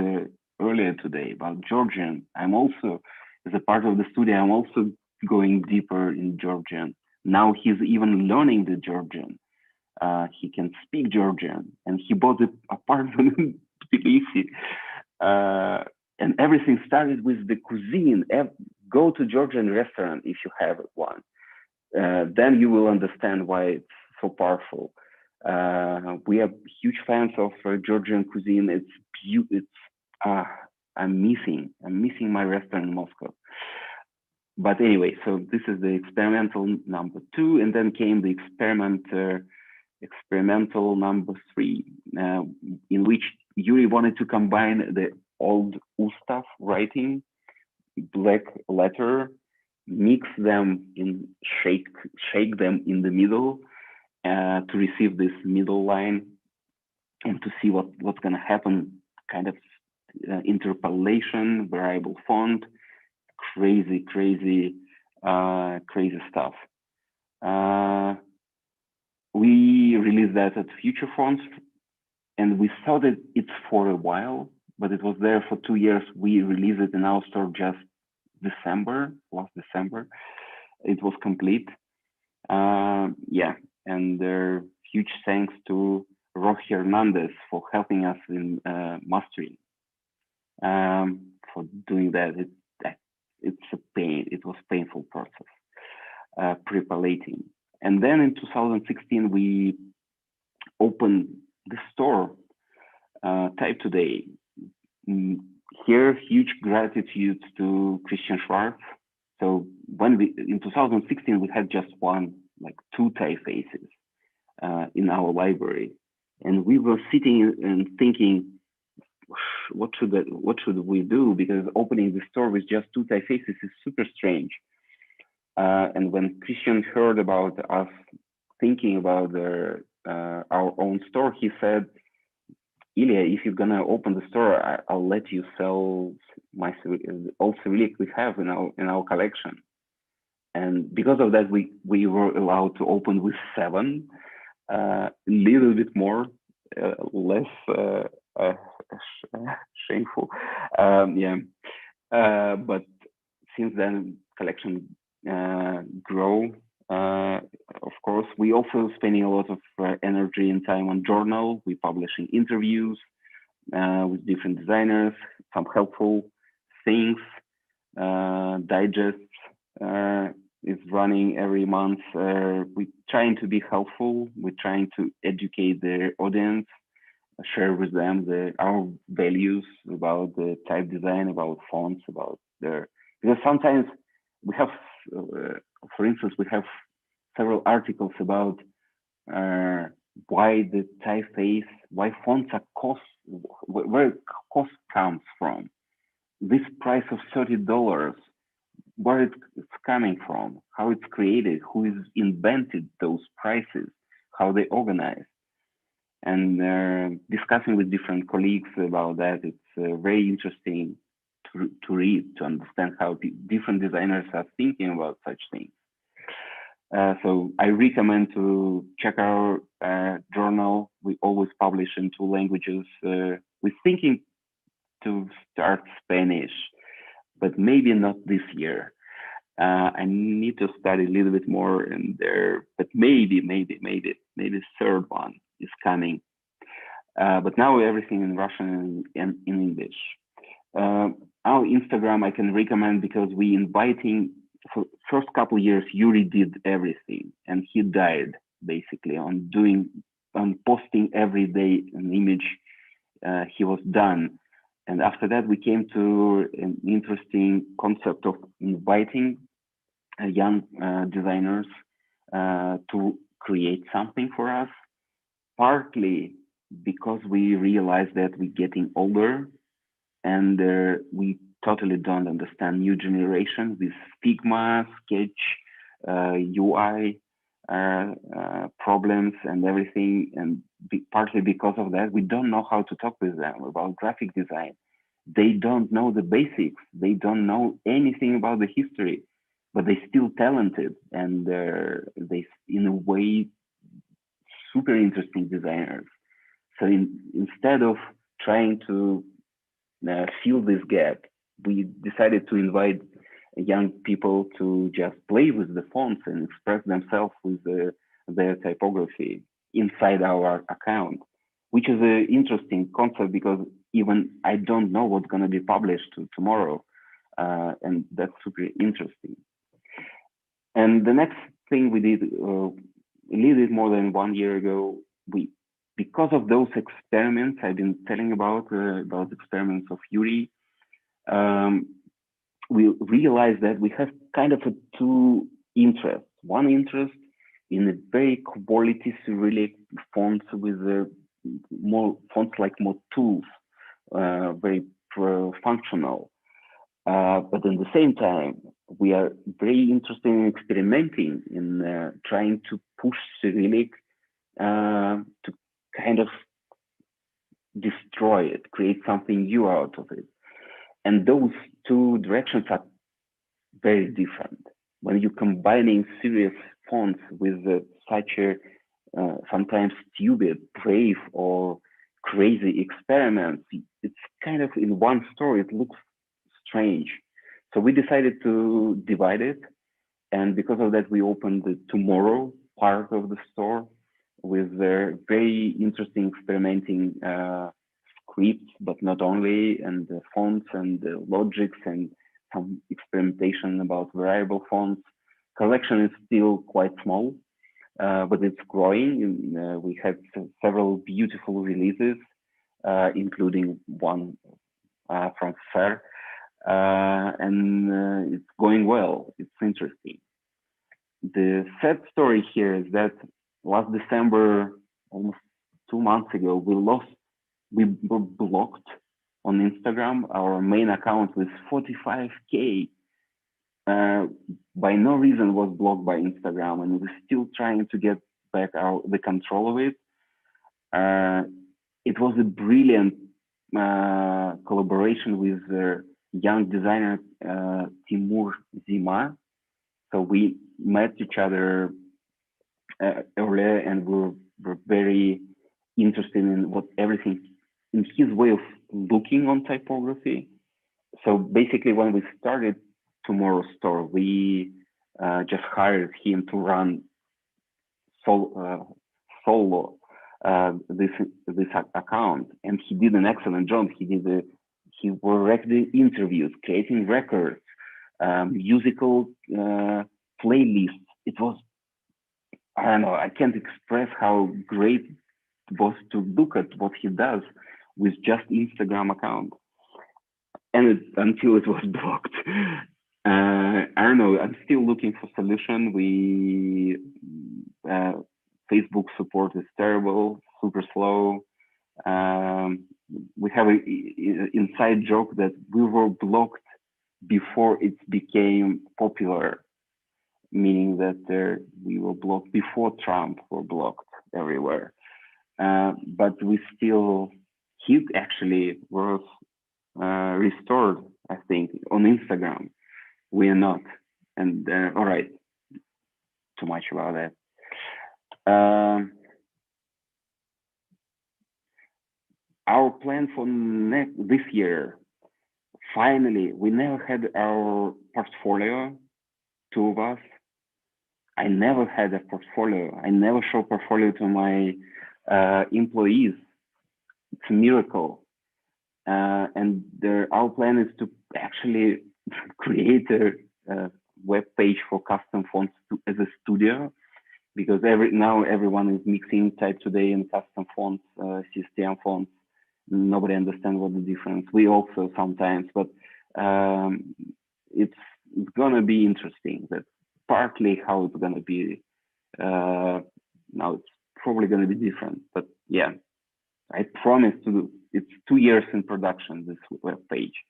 earlier today about Georgian. I'm also, as a part of the studio, I'm also going deeper in Georgian. Now he's even learning the Georgian. He can speak Georgian, and he bought an apartment in Tbilisi. And everything started with the cuisine. Go to Georgian restaurant if you have one. Then you will understand why it's so powerful. We are huge fans of Georgian cuisine. I'm missing my restaurant in Moscow. But anyway, so this is the experimental number 2, and then came the experimental number 3, in which Yuri wanted to combine the old Ustav writing, black letter, mix them in, shake them in the middle to receive this middle line, and to see what's going to happen. Kind of interpolation, variable font, crazy stuff. We released that at Future Fonts, and we thought that it's for a while, but it was there for 2 years. We released it in our store just last December. It was complete. Yeah, and huge thanks to Roch Hernandez for helping us in mastering, for doing that. It's a pain. It was a painful process. prepalating. And then in 2016, we opened the store, Type Today. Here, huge gratitude to Christian Schwartz. So when in 2016, we had just two typefaces in our library. And we were sitting and thinking, what should we do? Because opening the store with just two typefaces is super strange. And when Christian heard about us thinking about our own store, he said, Ilya, if you're gonna open the store, I'll let you sell all Cyrillic we have in our collection. And because of that, we were allowed to open with 7, a little bit more, less shameful. But since then, collection grow. Of course, we also spending a lot of energy and time on journal. We publishing interviews with different designers, some helpful things, digests is running every month. We're trying to be helpful. We're trying to educate the audience, share with them our values about the type design, about fonts, because sometimes we have, for instance, we have several articles about why the typeface, why fonts are where cost comes from. This price of $30, where it's coming from, how it's created, who has invented those prices, how they organize. And discussing with different colleagues about that, it's very interesting to read, to understand how different designers are thinking about such things. So I recommend to check our journal. We always publish in 2 languages. We're thinking to start Spanish, but maybe not this year. I need to study a little bit more in there, but maybe third one is coming. But now everything in Russian and in English. Our Instagram I can recommend because we inviting, for first couple years, Yuri did everything, and he died basically on posting every day an image. He was done. And after that, we came to an interesting concept of inviting young designers to create something for us, partly because we realized that we're getting older and we totally don't understand new generation with Figma, Sketch, UI problems and everything. And partly because of that, we don't know how to talk with them about graphic design. They don't know the basics. They don't know anything about the history, but they're still talented and they, in a way, super interesting designers. So instead of trying to fill this gap, we decided to invite young people to just play with the fonts and express themselves with their typography inside our account, which is an interesting concept because even I don't know what's going to be published tomorrow. And that's super interesting. And the next thing we did a little bit more than 1 year ago, because of those experiments I've been telling about experiments of Yuri, we realized that we have kind of 2 interests. One interest in a very quality Cyrillic fonts with more fonts like more tools, very functional. But at the same time, we are very interested in experimenting, in trying to push Cyrillic to kind of destroy it, create something new out of it. And those 2 directions are very different. When you're combining serious fonts with such a sometimes stupid, brave, or crazy experiments, it's kind of in one story, it looks strange. So we decided to divide it. And because of that, we opened the tomorrow part of the store with very interesting experimenting scripts, but not only, and the fonts and the logics and some experimentation about variable fonts. collection is still quite small, but it's growing. We had several beautiful releases, including one from Fair, and it's going well. It's interesting. The sad story here is that last December, almost 2 months ago, we were blocked on Instagram. Our main account with 45K by no reason was blocked by Instagram, and we're still trying to get back the control of it. It was a brilliant collaboration with young designer Timur Zima. So we met each other earlier, and we're very interested in in his way of looking on typography. So basically, when we started Tomorrow Store, we just hired him to run solo this account, and he did an excellent job. He worked the interviews, creating records, musical playlists. It was, I don't know, I can't express how great it was to look at what he does with just Instagram account, and until it was blocked. I don't know. I'm still looking for solution. Facebook support is terrible, super slow. We have an inside joke that we were blocked before it became popular, meaning that we were blocked before Trump were blocked everywhere. But he actually was restored, I think, on Instagram. We are not. And all right, too much about that. Our plan for this year, finally, we never had our portfolio, two of us. I never had a portfolio. I never show portfolio to my employees. It's a miracle. And our plan is to actually create a web page for custom fonts as a studio, because now everyone is mixing Type Today and custom fonts, CSTM fonts. Nobody understands what the difference. We also sometimes, but it's gonna be interesting. That's partly how it's gonna be. Now it's probably gonna be different, but yeah, I promise to do. It's 2 years in production, this web page.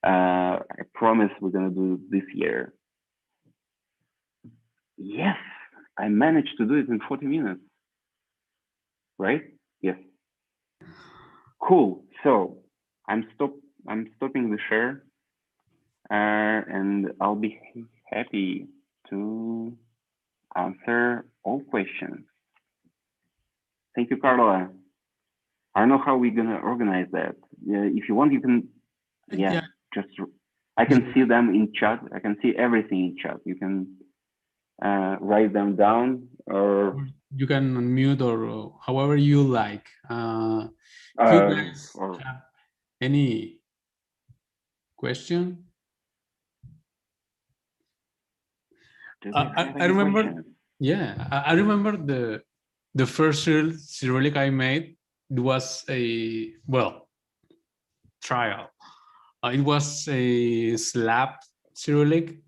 I promise we're gonna do it this year. Yes, I managed to do it in 40 minutes. Right? Yes. Cool. So I'm stopping the share, and I'll be happy to answer all questions. Thank you, Carla. I don't know how we're gonna organize that. If you want, you can. Yeah. Just I can see them in chat. I can see everything in chat. You can write them down, or you can unmute, or however you like. If you guys have any question, I remember. Questions? Yeah, I remember the first Cyrillic I made. It was a trial. It was a slab Cyrillic,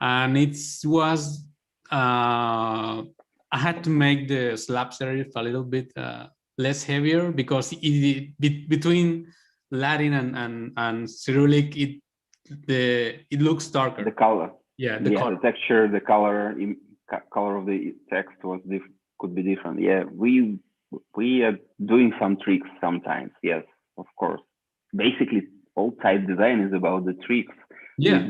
and it was I had to make the slab serif a little bit less heavier, because between Latin and Cyrillic it looks darker. The color. Yeah, the texture, the color of the text could be different. Yeah, we are doing some tricks sometimes. Yes, of course. Basically, all type design is about the tricks. Yeah.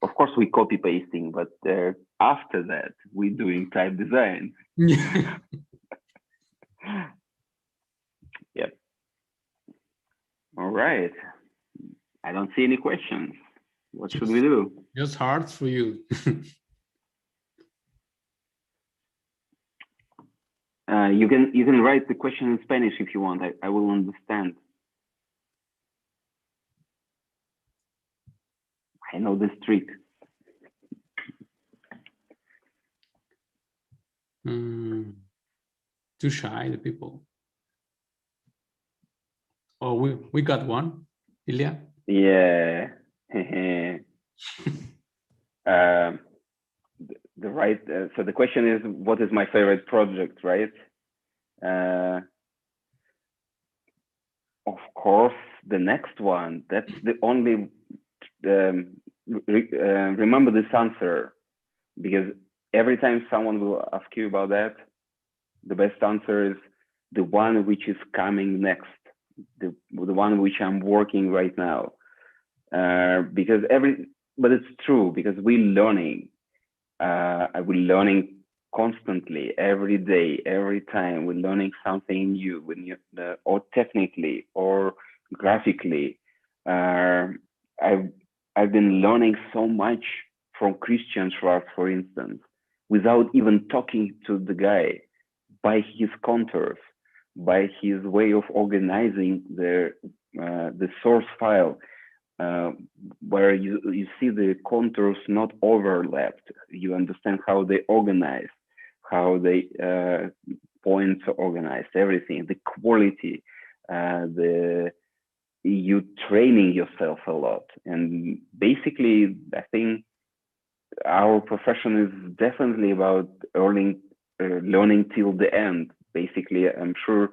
Of course we copy pasting, but after that we're doing type design. Yeah. Yep. All right. I don't see any questions. What should we do? Just hearts for you. You can write the question in Spanish if you want. I will understand. I know this trick. Too shy, the people. Oh, we got one, Ilya. Yeah. The right. So the question is, what is my favorite project, right? Of course, the next one. That's the only. Remember this answer, because every time someone will ask you about that, the best answer is the one which is coming next, the one which I'm working right now. Because but it's true, because we're learning constantly, every day, every time. We're learning something new, or technically or graphically. I've been learning so much from Christian Schwarz, for instance, without even talking to the guy, by his contours, by his way of organizing the source file, where you see the contours not overlapped. You understand how they organize, how they points are organized, everything, the quality, you training yourself a lot. And basically, I think our profession is definitely about learning till the end. Basically, I'm sure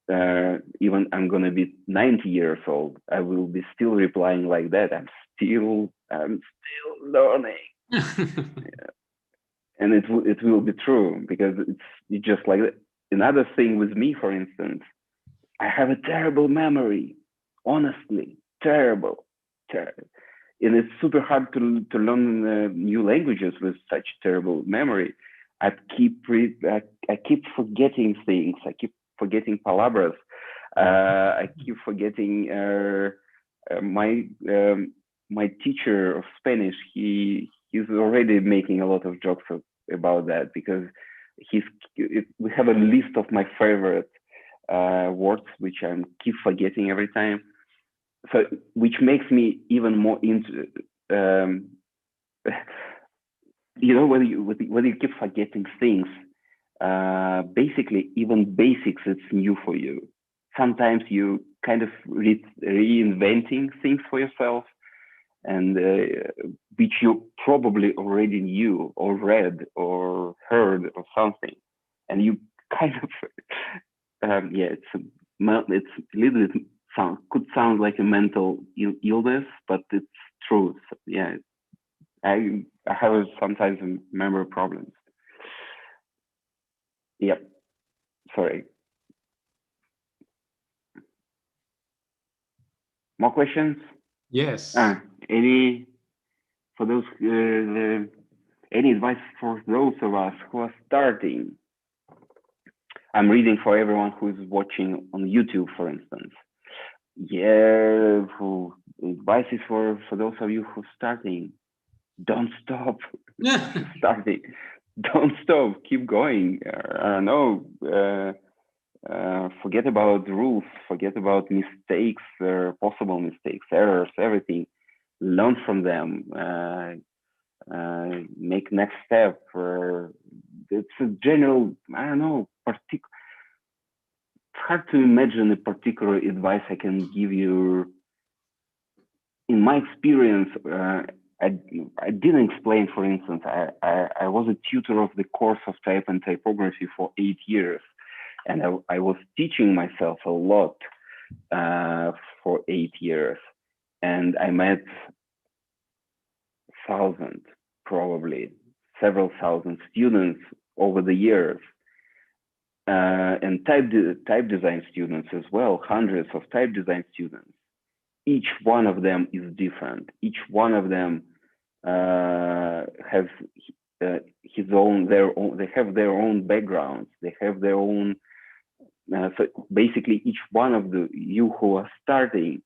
even I'm going to be 90 years old, I will be still replying like that. I'm still learning. Yeah. And it will be true, because it's just like that. Another thing with me, for instance, I have a terrible memory, honestly, terrible. And it's super hard to learn new languages with such terrible memory. I keep forgetting things. I keep forgetting palabras. I keep forgetting my teacher of Spanish. He's already making a lot of jokes about that, because we have a list of my favorite words which I keep forgetting every time. So, which makes me even more into, whether you keep forgetting things, basically, even basics, it's new for you. Sometimes you kind of reinventing things for yourself, and which you probably already knew or read or heard or something, and you kind of, it's a little bit could sound like a mental illness, but it's true. So, yeah, I have sometimes memory problems. Yep. Sorry. More questions? Yes. Any advice for those of us who are starting? I'm reading for everyone who is watching on YouTube, for instance. Yeah, advice is for those of you who are starting. Don't stop. Starting. Don't stop. Keep going. I don't know. Forget about rules. Forget about mistakes, possible mistakes, errors, everything. Learn from them. Make next step. It's a general, I don't know, it's hard to imagine a particular advice I can give you. In my experience, I didn't explain, for instance, I was a tutor of the course of type and typography for 8 years. And I was teaching myself a lot for 8 years. And I met probably several thousand students over the years. And type design students as well, hundreds of type design students. Each one of them is different. Each one of them has they have their own backgrounds. They have their own. So basically, each one of you who are starting,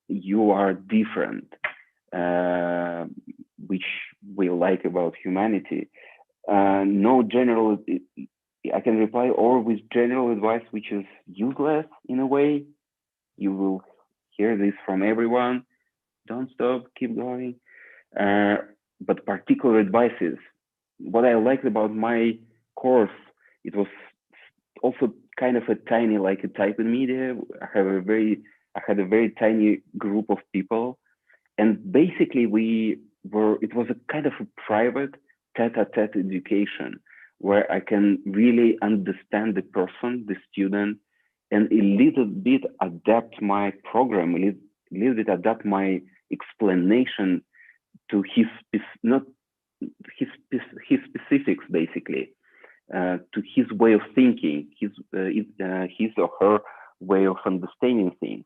you are different, which we like about humanity. No general. I can reply or with general advice, which is useless in a way. You will hear this from everyone. Don't stop, keep going. But particular advices. What I liked about my course, it was also kind of a tiny, like a type in media. I had a very tiny group of people, and basically it was a kind of a private tete-a-tete education where I can really understand the person, the student, and a little bit adapt my program, a little bit adapt my explanation to not his specifics, basically, to his way of thinking, his or her way of understanding things.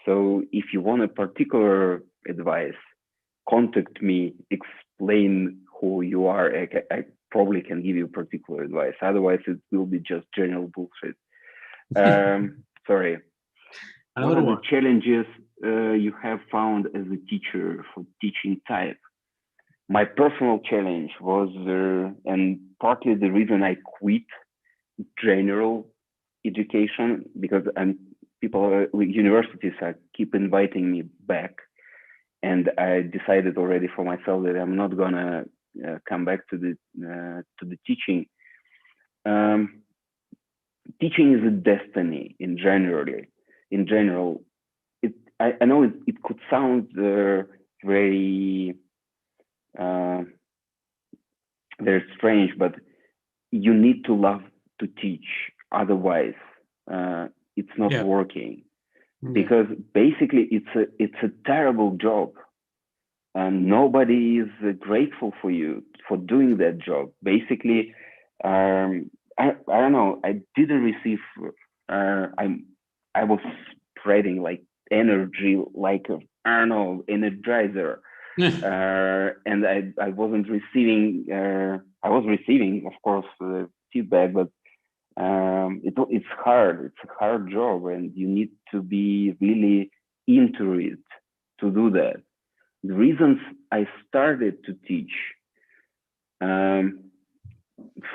So if you want a particular advice, contact me, explain who you are. I probably can give you particular advice. Otherwise, it will be just general bullshit. Sorry. What are the challenges you have found as a teacher for teaching type? My personal challenge was, and partly the reason I quit general education, because universities keep inviting me back, and I decided already for myself that I'm not gonna come back to the teaching. Teaching is a destiny in general. I know it could sound very very strange, but you need to love to teach. Otherwise, it's not working. Because basically it's a terrible job, and nobody is grateful for you for doing that job. Basically, I don't know. I didn't receive. I was spreading like energy, like I don't know, energizer, and I wasn't receiving. I was receiving, of course, feedback, but it's hard. It's a hard job, and you need to be really into it to do that. The reasons I started to teach.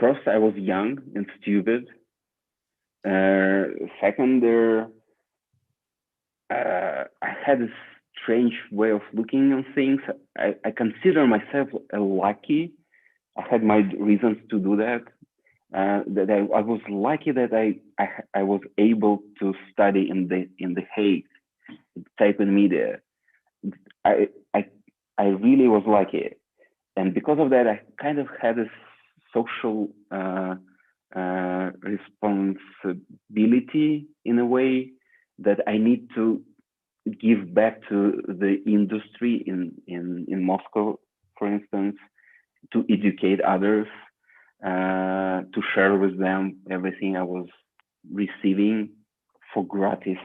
First, I was young and stupid. Second, I had a strange way of looking on things. I consider myself lucky. I had my reasons to do that. That I was lucky that I was able to study in the Hague, type in media. I really was lucky, and because of that, I kind of had a social responsibility in a way that I need to give back to the industry in Moscow, for instance, to educate others, to share with them everything I was receiving for gratis,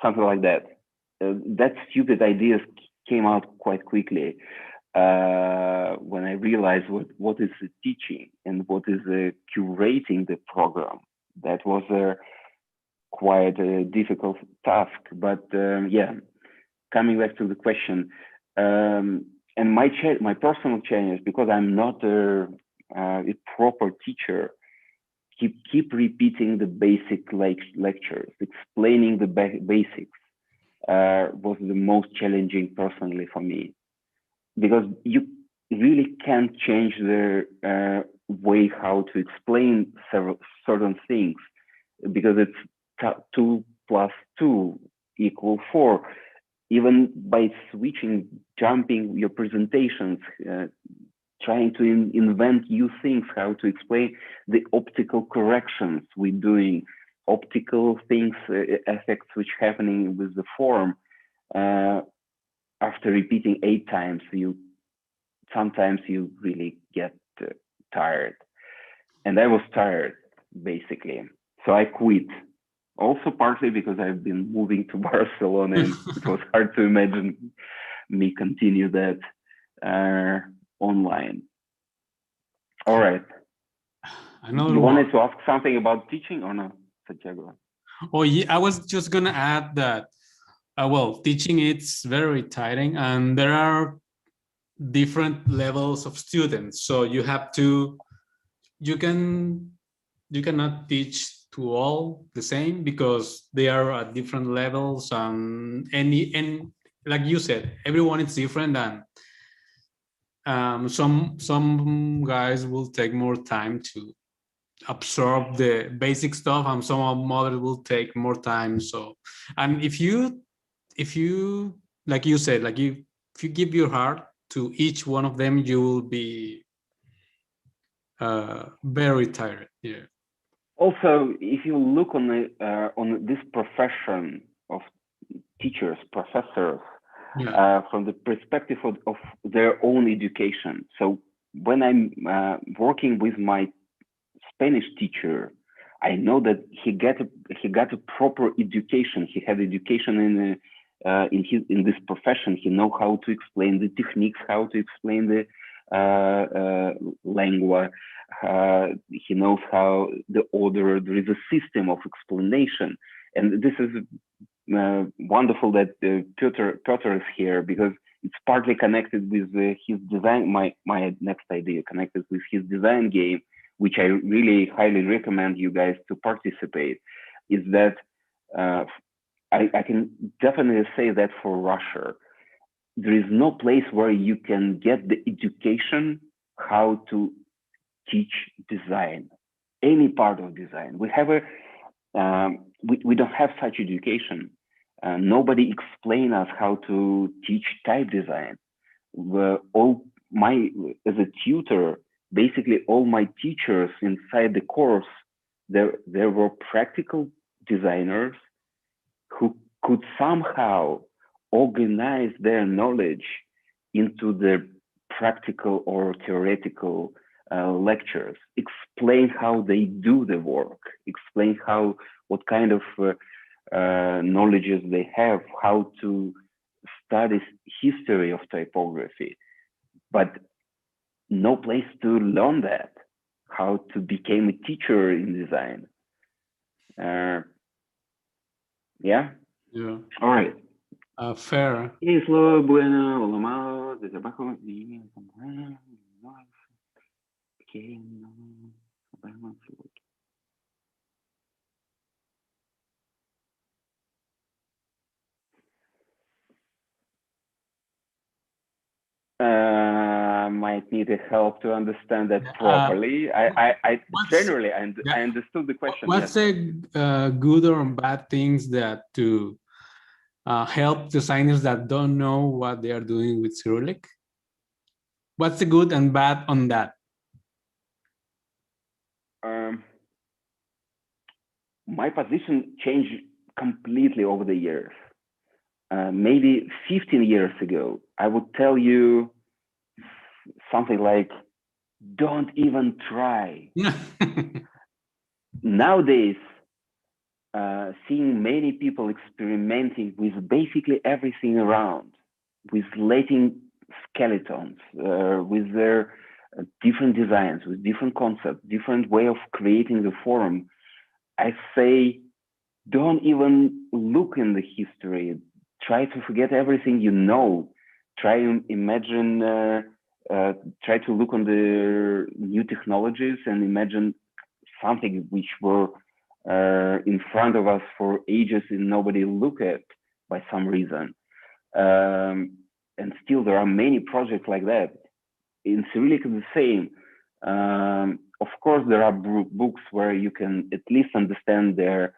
something like that. That stupid ideas came out quite quickly when I realized what is the teaching and what is curating the program. That was quite a difficult task, but yeah, coming back to the question, and my personal challenge, because I'm not a proper teacher, keep repeating the basic lectures, explaining the basics was the most challenging personally for me, because you really can't change the way how to explain certain things, because it's 2 + 2 = 4. Even by switching, jumping your presentations, trying to invent new things, how to explain the optical corrections we're doing, optical things, effects which happening with the form. After repeating 8 times, sometimes you really get tired. And I was tired, basically. So I quit. Also partly because I've been moving to Barcelona, and it was hard to imagine me continue that online. All right. You wanted to ask something about teaching or not, Santiago? Oh yeah, I was just gonna add that. Well, teaching it's very tiring, and there are different levels of students. So you cannot teach to all the same, because they are at different levels, and like you said, everyone is different, and some guys will take more time to absorb the basic stuff, and some others will take more time. So, and if you like you said, like if you give your heart to each one of them, you will be very tired. Yeah. Also, if you look on this profession of teachers, professors, Yeah. from the perspective of their own education. So when I'm working with my Spanish teacher, I know that he got a proper education. He had education in this profession. He know how to explain the techniques, how to explain the lengua. He knows how the order. There is a system of explanation, and this is wonderful that Piotr is here, because it's partly connected with his design. My next idea connected with his design game, which I really highly recommend you guys to participate. Is that I can definitely say that for Russia, there is no place where you can get the education how to teach design, any part of design. We have we don't have such education. Nobody explain us how to teach type design. As a tutor, basically all my teachers inside the course, there were practical designers who could somehow organize their knowledge into the practical or theoretical lectures, explain how they do the work, explain what kind of knowledges they have, how to study history of typography, but no place to learn that, how to become a teacher in design. Yeah. Yeah. All right. Fair. Слово bueno o lo malo de trabajo. Might need help to understand that properly. I generally I understood the question. What's the good or bad things that to help designers that don't know what they are doing with Cyrillic? What's the good and bad on that? My position changed completely over the years. Maybe 15 years ago, I would tell you something like, don't even try. Nowadays, seeing many people experimenting with basically everything around, with letting skeletons, with their different designs, with different concepts, different way of creating the form, I say, don't even look in the history. Try to forget everything you know. Try to imagine, try to look on the new technologies and imagine something which were in front of us for ages and nobody looked at by some reason. And still there are many projects like that. In Cyrillic, it's the same. Of course, there are books where you can at least understand the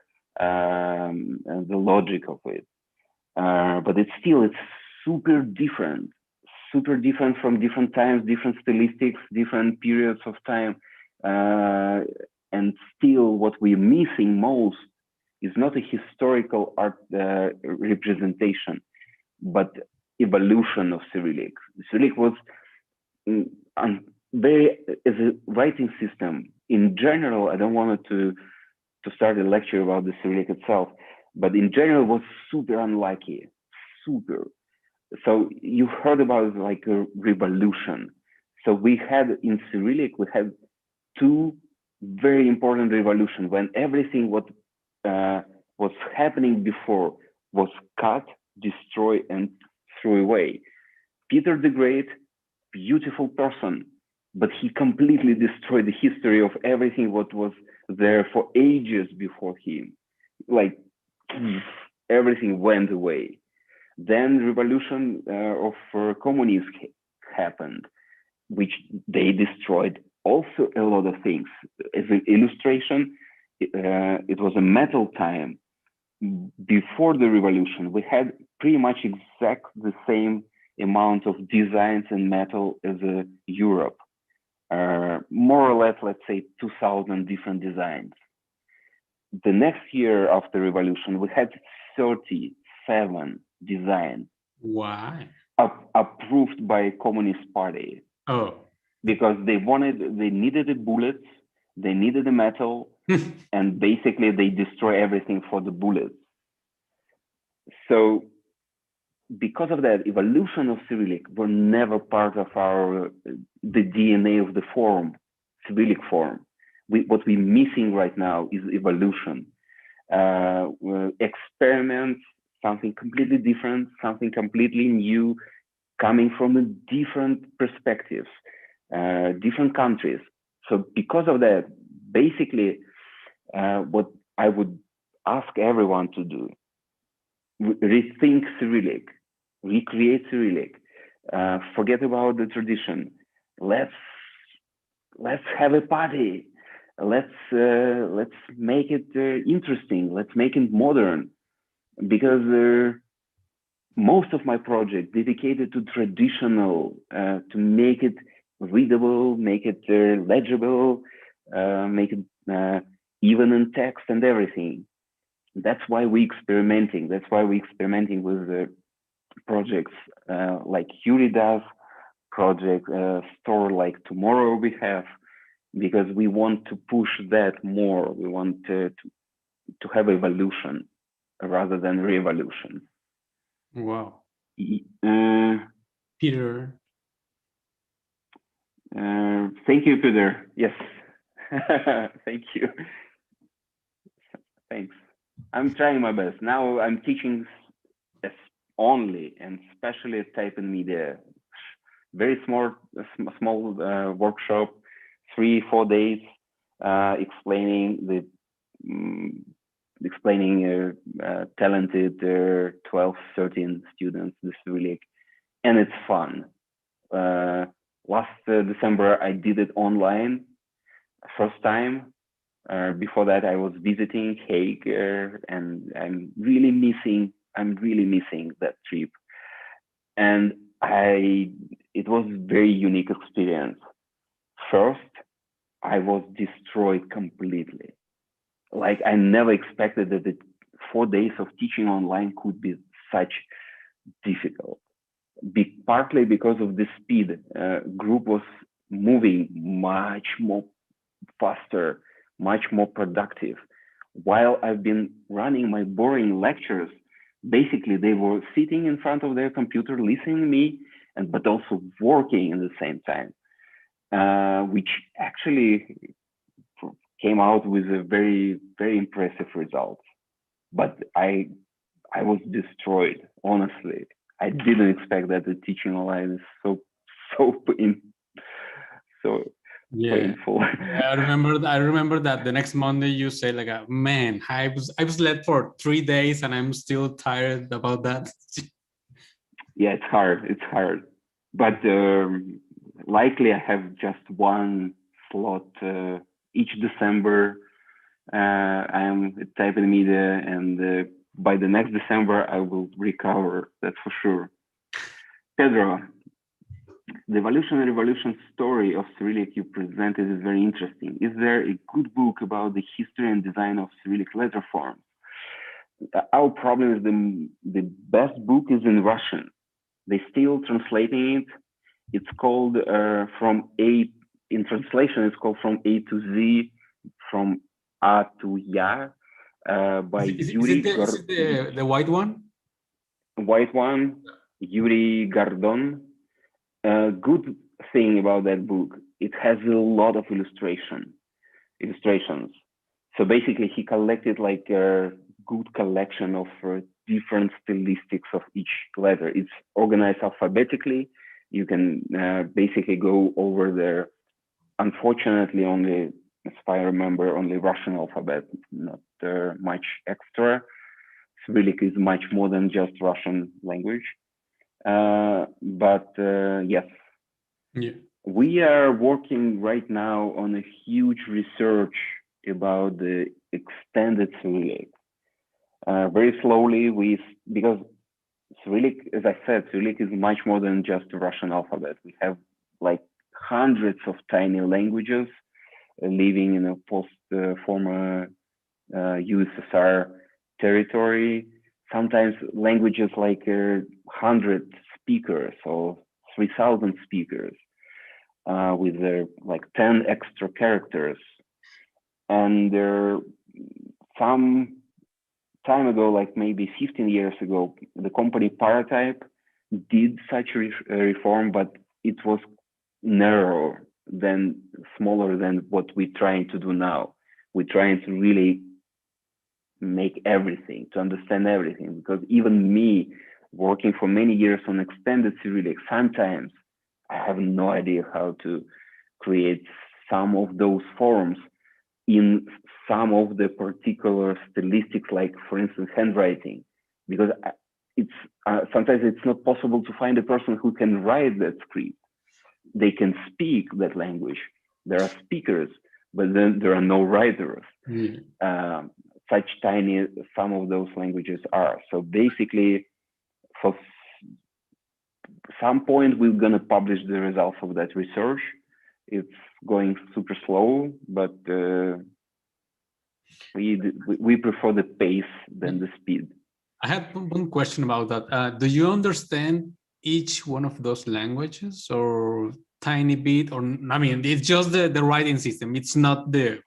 logic of it. But it's super different from different times, different stylistics, different periods of time. And still what we're missing most is not a historical art representation, but evolution of Cyrillic. Cyrillic was very, as a writing system, in general, I don't want to start a lecture about the Cyrillic itself, but in general was super unlucky, super. So you heard about like a revolution. So we had in Cyrillic, we had two very important revolutions when everything what was happening before was cut, destroyed, and threw away. Peter the Great, beautiful person, but he completely destroyed the history of everything what was there for ages before him. Like everything went away. Then revolution of communism happened. which they destroyed also a lot of things. As an illustration, it was a metal time. Before the revolution, we had pretty much exact the same amount of designs in metal as Europe. More or less, let's say 2,000 different designs. The next year after revolution, we had 37 designs. Why? Approved by Communist Party. Oh. Because they needed the bullets, they needed the metal, and basically they destroy everything for the bullets. So because of that, evolution of Cyrillic were never part of the DNA of the form, Cyrillic form. What we're missing right now is evolution. Experiments, something completely different, something completely new, coming from a different perspectives, different countries. So because of that, basically, what I would ask everyone to do, rethink Cyrillic, recreate Cyrillic, forget about the tradition. Let's have a party. Let's make it interesting. Let's make it modern, because most of my project dedicated to traditional, to make it readable, make it legible, make it even in text and everything. That's why we're experimenting. That's why we're experimenting with projects like Yuri does, project store like Tomorrow we have, because we want to push that more. We want to have evolution rather than revolution. Wow. Peter. Thank you, Peter. Yes. Thank you. Thanks. I'm trying my best. Now I'm teaching only and especially type and media. Very small workshop, 3-4 days, explaining talented 12-13 students this Cyrillic, and it's fun. Last December I did it online, first time. Before that I was visiting Hague, and I'm really missing that trip. And it was very unique experience. First, I was destroyed completely. Like I never expected that the 4 days of teaching online could be such difficult. Partly because of the speed, group was moving much more faster, much more productive. While I've been running my boring lectures, basically they were sitting in front of their computer, listening to me, but also working at the same time, which actually came out with a very, very impressive result. But I was destroyed, honestly. I didn't expect that the teaching online is so painful. Yeah, I remember that the next Monday you say like, man, I was late for 3 days and I'm still tired about that. Yeah, it's hard. But likely I have just one slot each December. I'm typing media, and by the next December I will recover, that's for sure. Pedro, the evolution and revolution story of Cyrillic you presented is very interesting. Is there a good book about the history and design of Cyrillic letter forms? Our problem is the best book is in Russian. They still translating it. It's called in translation, it's called From A to Z, From A to Ya, by Yuri. Is it the white one? White one, Yuri Gardon. Good thing about that book, it has a lot of illustrations. So basically he collected like a good collection of different stylistics of each letter. It's organized alphabetically. You can basically go over there. Unfortunately, only, as I remember, only Russian alphabet, not much extra. Cyrillic is much more than just Russian language. But yes. Yeah. We are working right now on a huge research about the extended Cyrillic. Very slowly, because Cyrillic, as I said, Cyrillic is much more than just the Russian alphabet. We have like hundreds of tiny languages living in a former USSR territory. Sometimes languages like 100 speakers or 3,000 speakers with like 10 extra characters. And some time ago, like maybe 15 years ago, the company Paratype did such a reform, but it was narrower than smaller than what we're trying to do now. We're trying to really make everything, to understand everything, because even me working for many years on extended Cyrillic, sometimes I have no idea how to create some of those forms in some of the particular stylistics, like for instance, handwriting, because it's sometimes it's not possible to find a person who can write that script. They can speak that language. There are speakers, but then there are no writers. Such tiny some of those languages are. So basically, for some point, we're going to publish the results of that research. It's going super slow, but we prefer the pace than the speed. I have one question about that. Do you understand each one of those languages, or tiny bit? Or I mean, it's just the writing system. It's not the.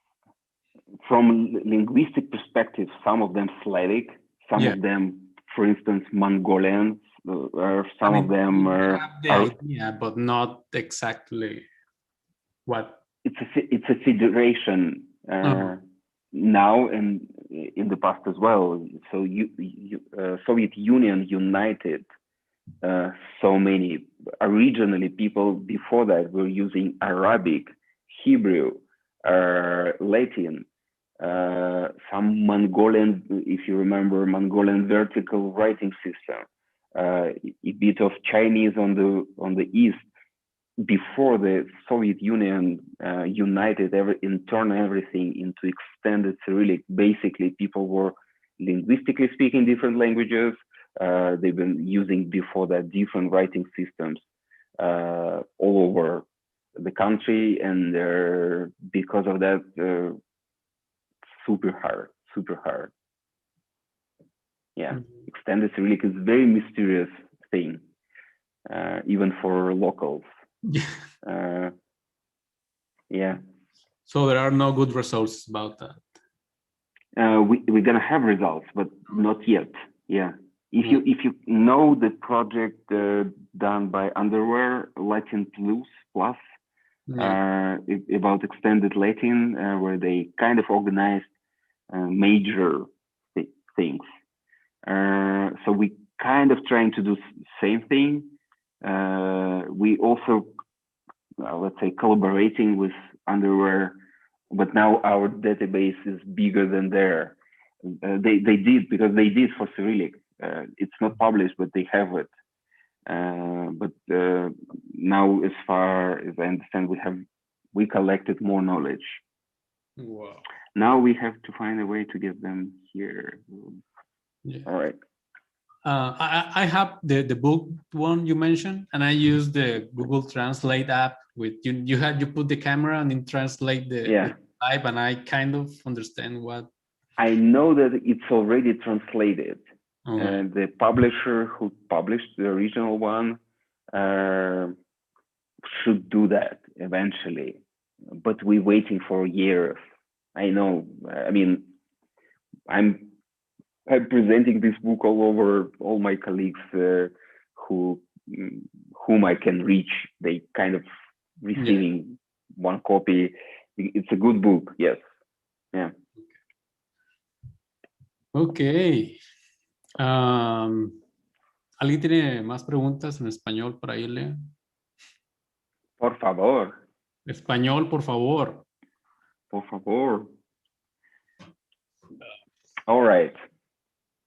From linguistic perspective, some of them Slavic, some of them, for instance, Mongolian, or some of them are the idea, but not exactly what. It's a federation now and in the past as well. So Soviet Union united so many. Originally, people before that were using Arabic, Hebrew, Latin. Some Mongolian, if you remember, Mongolian vertical writing system, a bit of Chinese on the east. Before the Soviet Union united and turned everything into extended Cyrillic, basically people were linguistically speaking different languages. They've been using before that different writing systems all over the country, and because of that, super hard. Yeah, extended Cyrillic is a very mysterious thing, even for locals. Yeah. So there are no good results about that. We're gonna have results, but not yet. Yeah. If you know the project done by Underwear, Latin Plus, about extended Latin, where they kind of organized major things. So we kind of trying to do same thing. We also, let's say, collaborating with Underwear, but now our database is bigger than theirs. They did, because they did for Cyrillic. It's not published, but they have it. But now, as far as I understand, we collected more knowledge. Wow. Now we have to find a way to get them here. Yeah. All right. I have the book one you mentioned, and I use the Google Translate app with you put the camera and then translate the type, and I kind of understand what. I know that it's already translated. And the publisher who published the original one should do that eventually, but we're waiting for years. I know. I mean, I'm presenting this book all over all my colleagues whom I can reach. They kind of receiving one copy. It's a good book, yes. Yeah. Okay. ¿Alguien tiene más preguntas en español para irle? Por favor. Español, por favor. Por favor. All right.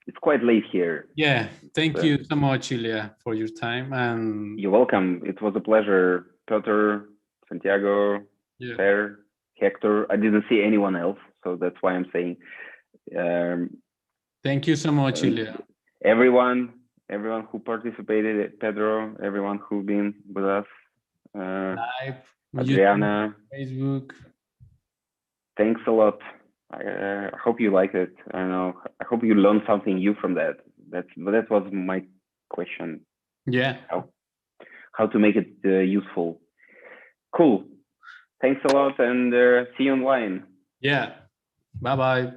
It's quite late here. Yeah, thank you so much, Ilya, for your time. And you're welcome. It was a pleasure, Piotr. Santiago, Yeah. Per, Hector. I didn't see anyone else, so that's why I'm saying. Thank you so much, Ilya. Everyone who participated, Pedro, everyone who been with us, Live, Adriana, YouTube, Facebook. thanks a lot. I hope you like it. I don't know. I hope you learned something new from that. That was my question. Yeah. How to make it useful. Cool. Thanks a lot, and see you online. Yeah. Bye-bye.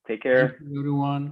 Take care. Thank you, everyone.